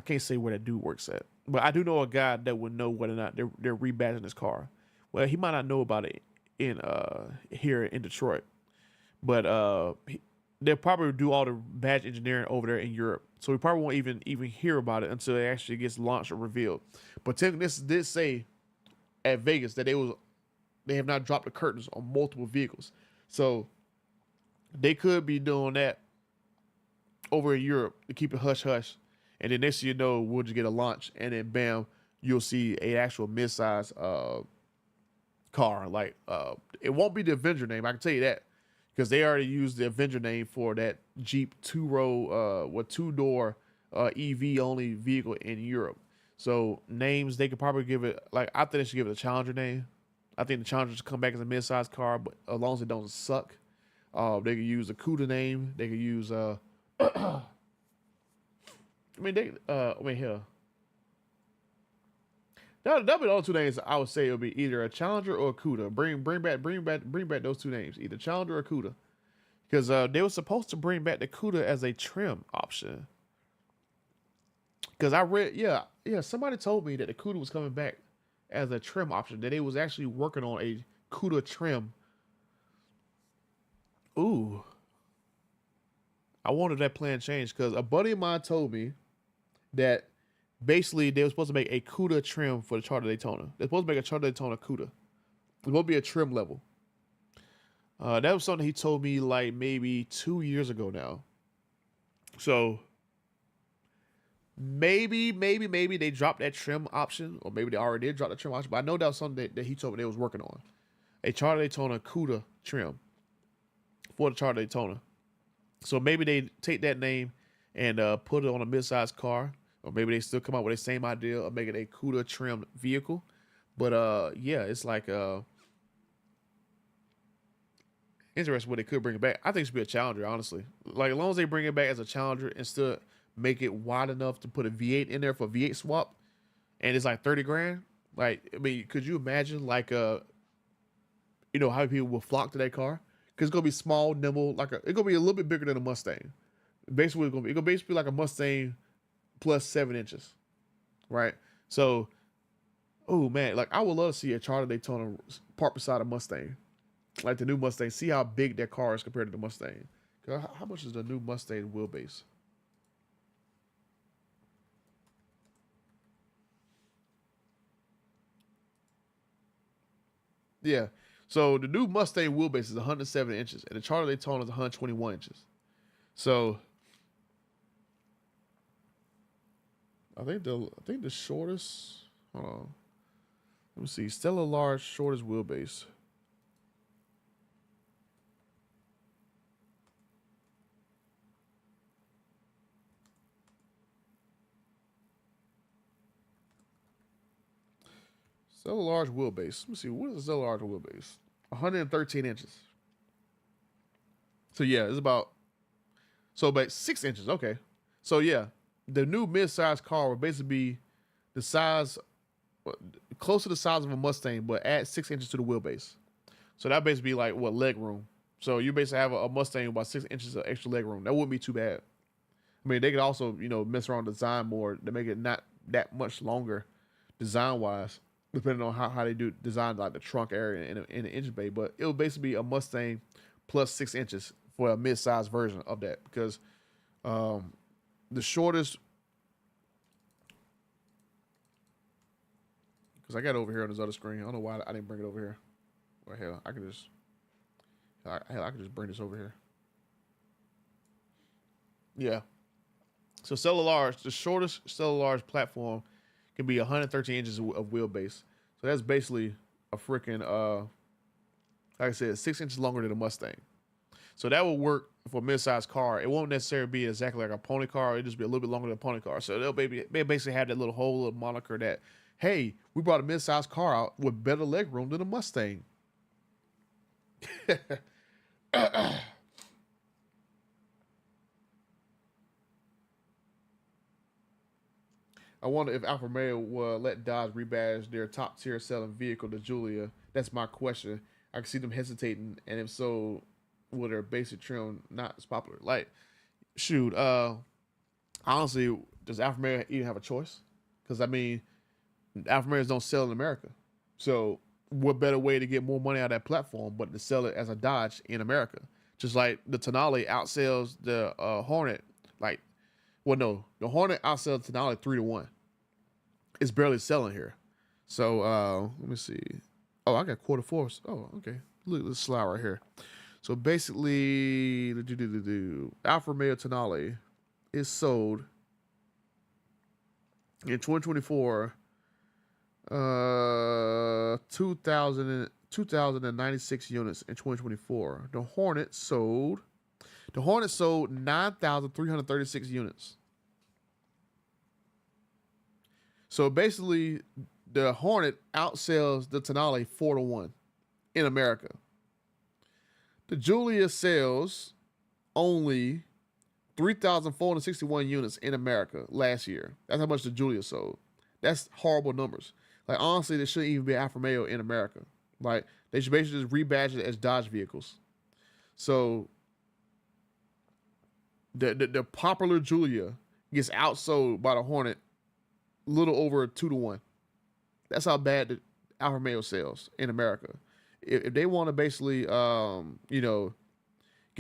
Speaker 1: can't say where that dude works at. But I do know a guy that would know whether or not they're rebadging his car. Well, he might not know about it in here in Detroit. But they'll probably do all the badge engineering over there in Europe. So we probably won't even hear about it until it actually gets launched or revealed. But this did say at Vegas that they have not dropped the curtains on multiple vehicles. So they could be doing that over in Europe to keep it hush-hush. And then next thing you know, we'll just get a launch. And then bam, you'll see an actual midsize car. Like it won't be the Avenger name, I can tell you that. Because they already used the Avenger name for that Jeep two-door EV only vehicle in Europe. So names, they could probably give it, like I think they should give it a Challenger name. I think the Challenger should come back as a mid-size car, but as long as it don't suck. They could use a CUDA name. They could use here. That'll be the only two names I would say. It would be either a Challenger or a CUDA. Bring back those two names, either Challenger or CUDA, because they were supposed to bring back the CUDA as a trim option. Because I read, somebody told me that the CUDA was coming back as a trim option. That they was actually working on a CUDA trim. Ooh, I wanted that plan changed because a buddy of mine told me that. Basically, they were supposed to make a CUDA trim for the Charger Daytona. They're supposed to make a Charger Daytona CUDA. It's supposed to be a trim level. That was something he told me like maybe 2 years ago now. So Maybe they dropped that trim option, or maybe they already did drop the trim option. But I know that was something that he told me they was working on. A Charger Daytona CUDA trim for the Charger Daytona. So maybe they take that name and put it on a midsize car, or maybe they still come out with the same idea of making a CUDA trim vehicle. But yeah, it's like interesting what they could bring it back. I think it should be a Challenger, honestly. Like as long as they bring it back as a Challenger and still make it wide enough to put a V8 in there for V8 swap, and it's like 30 grand. Like, I mean, could you imagine like you know, how people will flock to that car? Because it's gonna be small, nimble, it's gonna be a little bit bigger than a Mustang. Basically, it's gonna basically be like a Mustang plus 7 inches, right? So, oh man, like I would love to see a Charger Daytona parked beside a Mustang, like the new Mustang. See how big that car is compared to the Mustang. How much is the new Mustang wheelbase? Yeah. So the new Mustang wheelbase is 107 inches, and the Charger Daytona is 121 inches. So I think the shortest. Hold on. Let me see. Stella Large shortest wheelbase. Stella Large wheelbase. Let me see. What is the Stella Large wheelbase? 113 inches. So yeah, it's about 6 inches. Okay. So yeah, the new mid-size car will basically be the size, close to the size of a Mustang, but add 6 inches to the wheelbase. So that basically be like what, leg room. So you basically have a Mustang with about 6 inches of extra leg room. That wouldn't be too bad. I mean, they could also, you know, mess around design more to make it not that much longer design wise, depending on how they do design like the trunk area in the engine bay. But it would basically be a Mustang plus 6 inches for a mid-size version of that, because the shortest, because I got it over here on this other screen. I don't know why I didn't bring it over here. Well, hell, I could just bring this over here. Yeah. So Stella Large, the shortest Stella Large platform can be 113 inches of wheelbase. So that's basically a freaking like I said, 6 inches longer than a Mustang. So that will work for a mid-sized car. It won't necessarily be exactly like a pony car. It'll just be a little bit longer than a pony car. So they'll basically have that whole little moniker that, hey, we brought a mid-sized car out with better leg room than a Mustang. I wonder if Alfa Romeo will let Dodge rebadge their top tier selling vehicle, the Giulia. That's my question. I can see them hesitating, and if so, will their basic trim not as popular? Like, shoot, honestly, does Alfa Romeo even have a choice? Because I mean, Alfa Romeos don't sell in America, so what better way to get more money out of that platform but to sell it as a Dodge in America? Just like the Tonale outsells the Hornet, like, well, no, the Hornet outsells the Tonale 3-1. It's barely selling here. So let me see. Oh, I got quarter force. Oh, okay. Look at this slide right here. So basically, Alfa Romeo Tonale is sold in 2024, 2,096 units in 2024. The Hornet sold 9,336 units. So basically, the Hornet outsells the Tonale 4-1 in America. The Giulia sells only 3,461 units in America last year. That's how much the Giulia sold. That's horrible numbers. Like, honestly, there shouldn't even be Alfa Romeo in America. Like, they should basically just rebadge it as Dodge vehicles. So the popular Giulia gets outsold by the Hornet a little over 2-1. That's how bad the Alfa Romeo sells in America. If they want to basically, get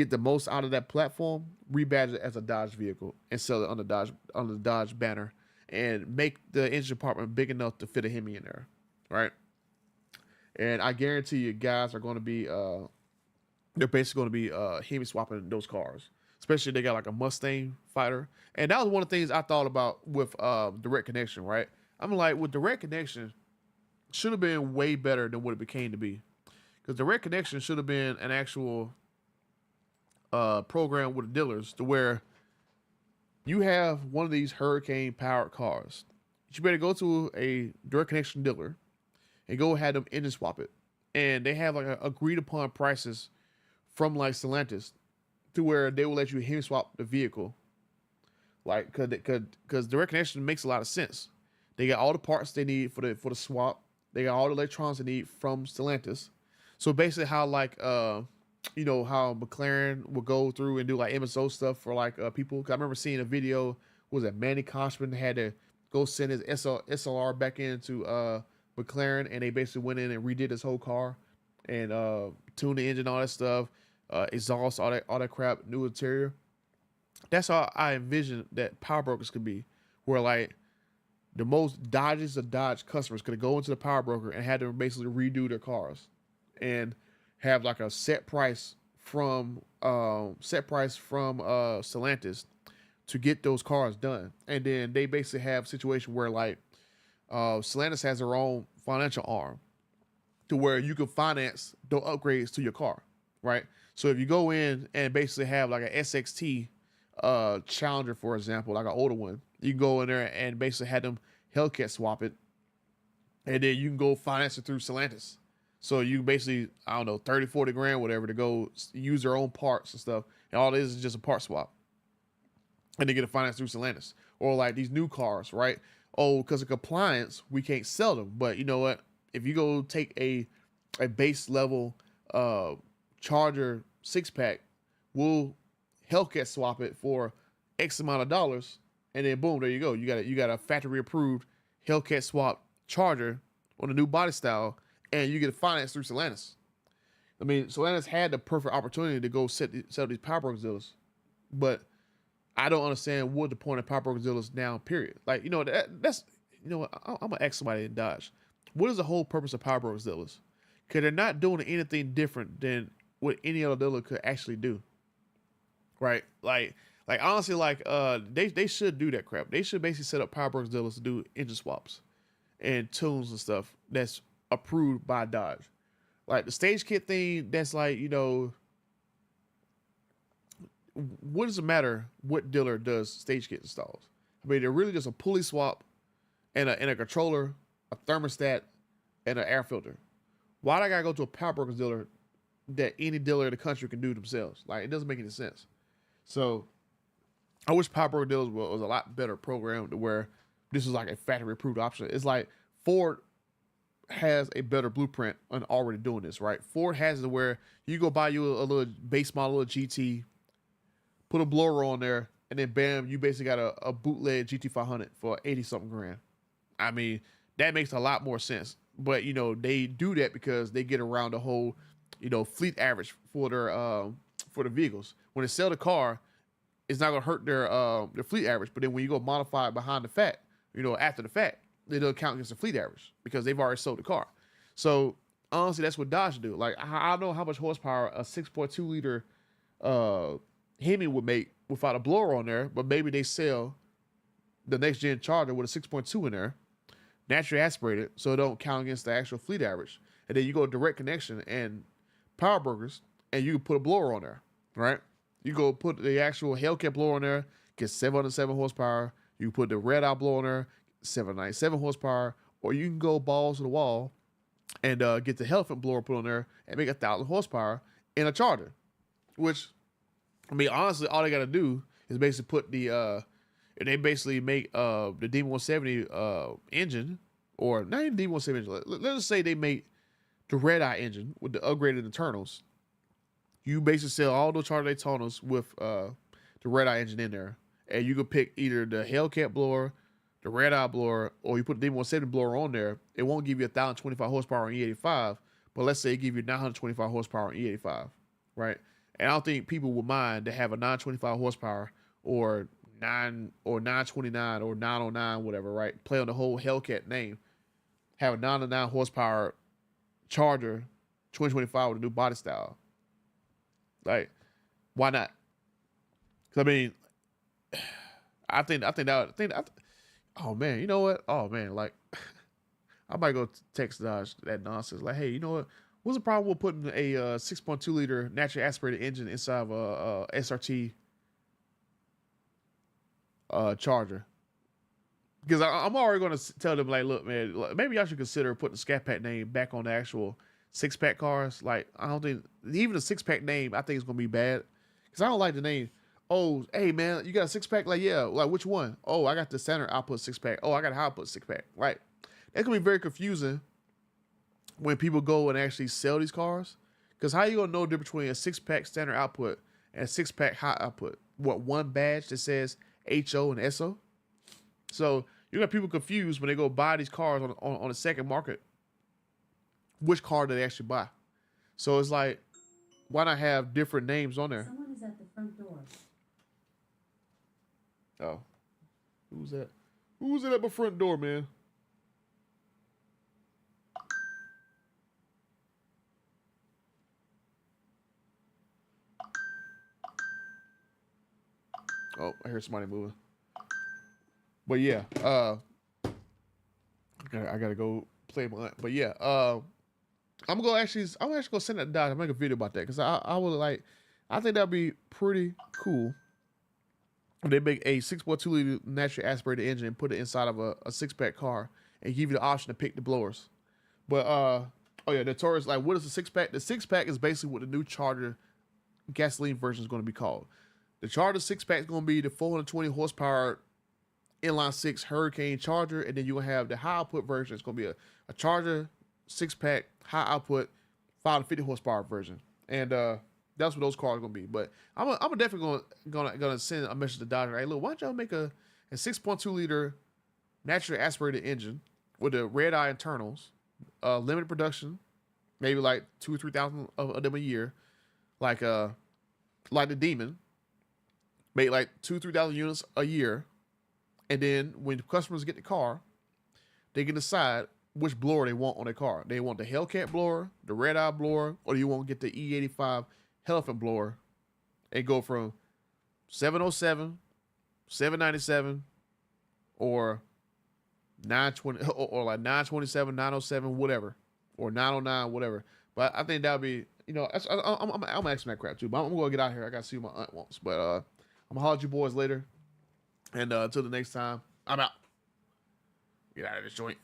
Speaker 1: the most out of that platform, rebadge it as a Dodge vehicle and sell it under the Dodge banner, and make the engine department big enough to fit a Hemi in there, right? And I guarantee you, guys are going to be, they're basically going to be Hemi swapping those cars. especially if they got like a Mustang fighter. And that was one of the things I thought about with direct connection, right? I'm like, with direct connection, should have been way better than what it became to be. Because direct connection should have been an actual program with the dealers to where you have one of these hurricane powered cars. You better go to a direct connection dealer and go have them engine swap it. And they have like agreed upon prices from like Stellantis to where they will let you hand swap the vehicle. Like, cause direct connection makes a lot of sense. They got all the parts they need for the swap. They got all the electronics they need from Stellantis. So basically, how like you know how McLaren will go through and do like MSO stuff for like people. Cause I remember seeing a video. Was it Manny Koshman had to go send his SLR back into McLaren, and they basically went in and redid his whole car and tuned the engine, all that stuff, exhaust, all that crap, new interior. That's how I envisioned that power brokers could be, where like the most Dodges of Dodge customers could go into the power broker and had to basically redo their cars and have like a set price from Stellantis to get those cars done. And then they basically have a situation where like Stellantis has their own financial arm to where you can finance the upgrades to your car, right? So if you go in and basically have like a SXT Challenger, for example, like an older one, you can go in there and basically have them Hellcat swap it, and then you can go finance it through Stellantis. So you basically, I don't know, 30, 40 grand, whatever, to go use their own parts and stuff. And all it is just a part swap. And they get a finance through Stellantis. Or like these new cars, right? Oh, because of compliance, we can't sell them. But you know what? If you go take a base level Charger 6-pack, we'll Hellcat swap it for X amount of dollars, and then boom, there you go. You got a factory approved Hellcat swap Charger on a new body style, and you get a finance through Stellantis. I mean, Stellantis had the perfect opportunity to go sell these power brokers dealers, but I don't understand what the point of power brokers dealers now. Period. Like, you know, that's you know what, I'm gonna ask somebody in Dodge, what is the whole purpose of power brokers dealers? Because they're not doing anything different than what any other dealer could actually do. Right? Like honestly, like they should do that crap. They should basically set up power brokers dealers to do engine swaps and tunes and stuff that's approved by Dodge. Like the stage kit thing, that's like, you know, what does it matter what dealer does stage kit installs? I mean, they're really just a pulley swap and a controller, a thermostat, and an air filter. Why do I gotta go to a power brokers dealer that any dealer in the country can do themselves? Like, it doesn't make any sense. So I wish power broker dealers was a lot better programmed to where this was like a factory approved option. It's like Ford has a better blueprint on already doing this, right? Ford has it where you go buy you a little base model, a GT, put a blower on there, and then bam, you basically got a bootleg GT500 for 80 something grand. I mean, that makes a lot more sense. But you know, they do that because they get around the whole, you know, fleet average for the vehicles. When they sell the car, it's not gonna hurt their fleet average. But then when you go modify it behind the fact, you know, after the fact, they don't count against the fleet average because they've already sold the car. So honestly, that's what Dodge do. Like, I don't know how much horsepower a 6.2 liter Hemi would make without a blower on there, but maybe they sell the next gen Charger with a 6.2 in there, naturally aspirated, so it don't count against the actual fleet average. And then you go direct connection and power brokers, and you can put a blower on there, right? You go put the actual Hellcat blower on there, get 707 horsepower. You can put the red eye blower on there, 797 horsepower, or you can go balls to the wall and get the Elephant blower put on there and make 1,000 horsepower in a Charger. Which, I mean, honestly, all they got to do is basically put the they basically make the D170 engine, or not even D170 engine. Let's just say they make the red eye engine with the upgraded internals. You basically sell all those Charger Daytonas with the red eye engine in there, and you can pick either the Hellcat blower, the red eye blower, or you put the D170 blower on there. It won't give you 1,025 horsepower on E85, but let's say it give you 925 horsepower on E85, right? And I don't think people will mind to have a 925 horsepower or 929 or 909, whatever, right? Play on the whole Hellcat name. Have a 909 horsepower Charger 2025 with a new body style. Like, why not? I mean, oh man, you know what? Oh man, like I might go text Dodge that nonsense. Like, hey, you know what? What's the problem with putting a 6.2 liter naturally aspirated engine inside of a SRT Charger? Because I'm already going to tell them, like, look, man, maybe y'all should consider putting the Scat Pack name back on the actual 6-pack cars. Like, I don't think even the 6-pack name, I think it's going to be bad. Because I don't like the name. Oh, hey, man, you got a 6-pack? Like, yeah. Like, which one? Oh, I got the standard output 6-pack. Oh, I got a high output 6-pack. Right. That's going to be very confusing when people go and actually sell these cars. Because how you going to know the difference between a 6-pack standard output and a 6-pack high output? What, one badge that says HO and SO? So you got people confused when they go buy these cars on the second market. Which car do they actually buy? So it's like, why not have different names on there?
Speaker 3: Someone is at the front door.
Speaker 1: Oh, who's that? Who's at my front door, man? Oh, I heard somebody moving. But yeah, I gotta go play my aunt. But yeah, I'm actually gonna send that to Dodge and make a video about that because I would like, I think that'd be pretty cool. If they make a 6.2 liter naturally aspirated engine and put it inside of a 6-pack car and give you the option to pick the blowers. But oh yeah, the Taurus, like, what is the 6-pack? The 6-pack is basically what the new Charger gasoline version is going to be called. The Charger 6-pack is going to be the 420 horsepower inline 6 Hurricane Charger, and then you're going to have the high output version. It's going to be a Charger 6-pack high output 550 horsepower version. And that's what those cars are going to be. But I'm definitely gonna send a message to Dodge. Hey, look, why don't y'all make a 6.2 liter naturally aspirated engine with the red eye internals, limited production, maybe like 2,000 or 3,000 of them a year, like the Demon, make like 2,000-3,000 units a year, and then when customers get the car, they can decide which blower they want on their car. They want the Hellcat blower, the red eye blower, or do you want to get the E85 Elephant blower and go from 707, 797, or 920, or like 927, 907, whatever, or 909, whatever. But I think that would be, you know, I'm asking that crap too. But I'm gonna get out of here. I gotta see what my aunt wants. But I'm gonna holler at you boys later. And until the next time, I'm out. Get out of this joint.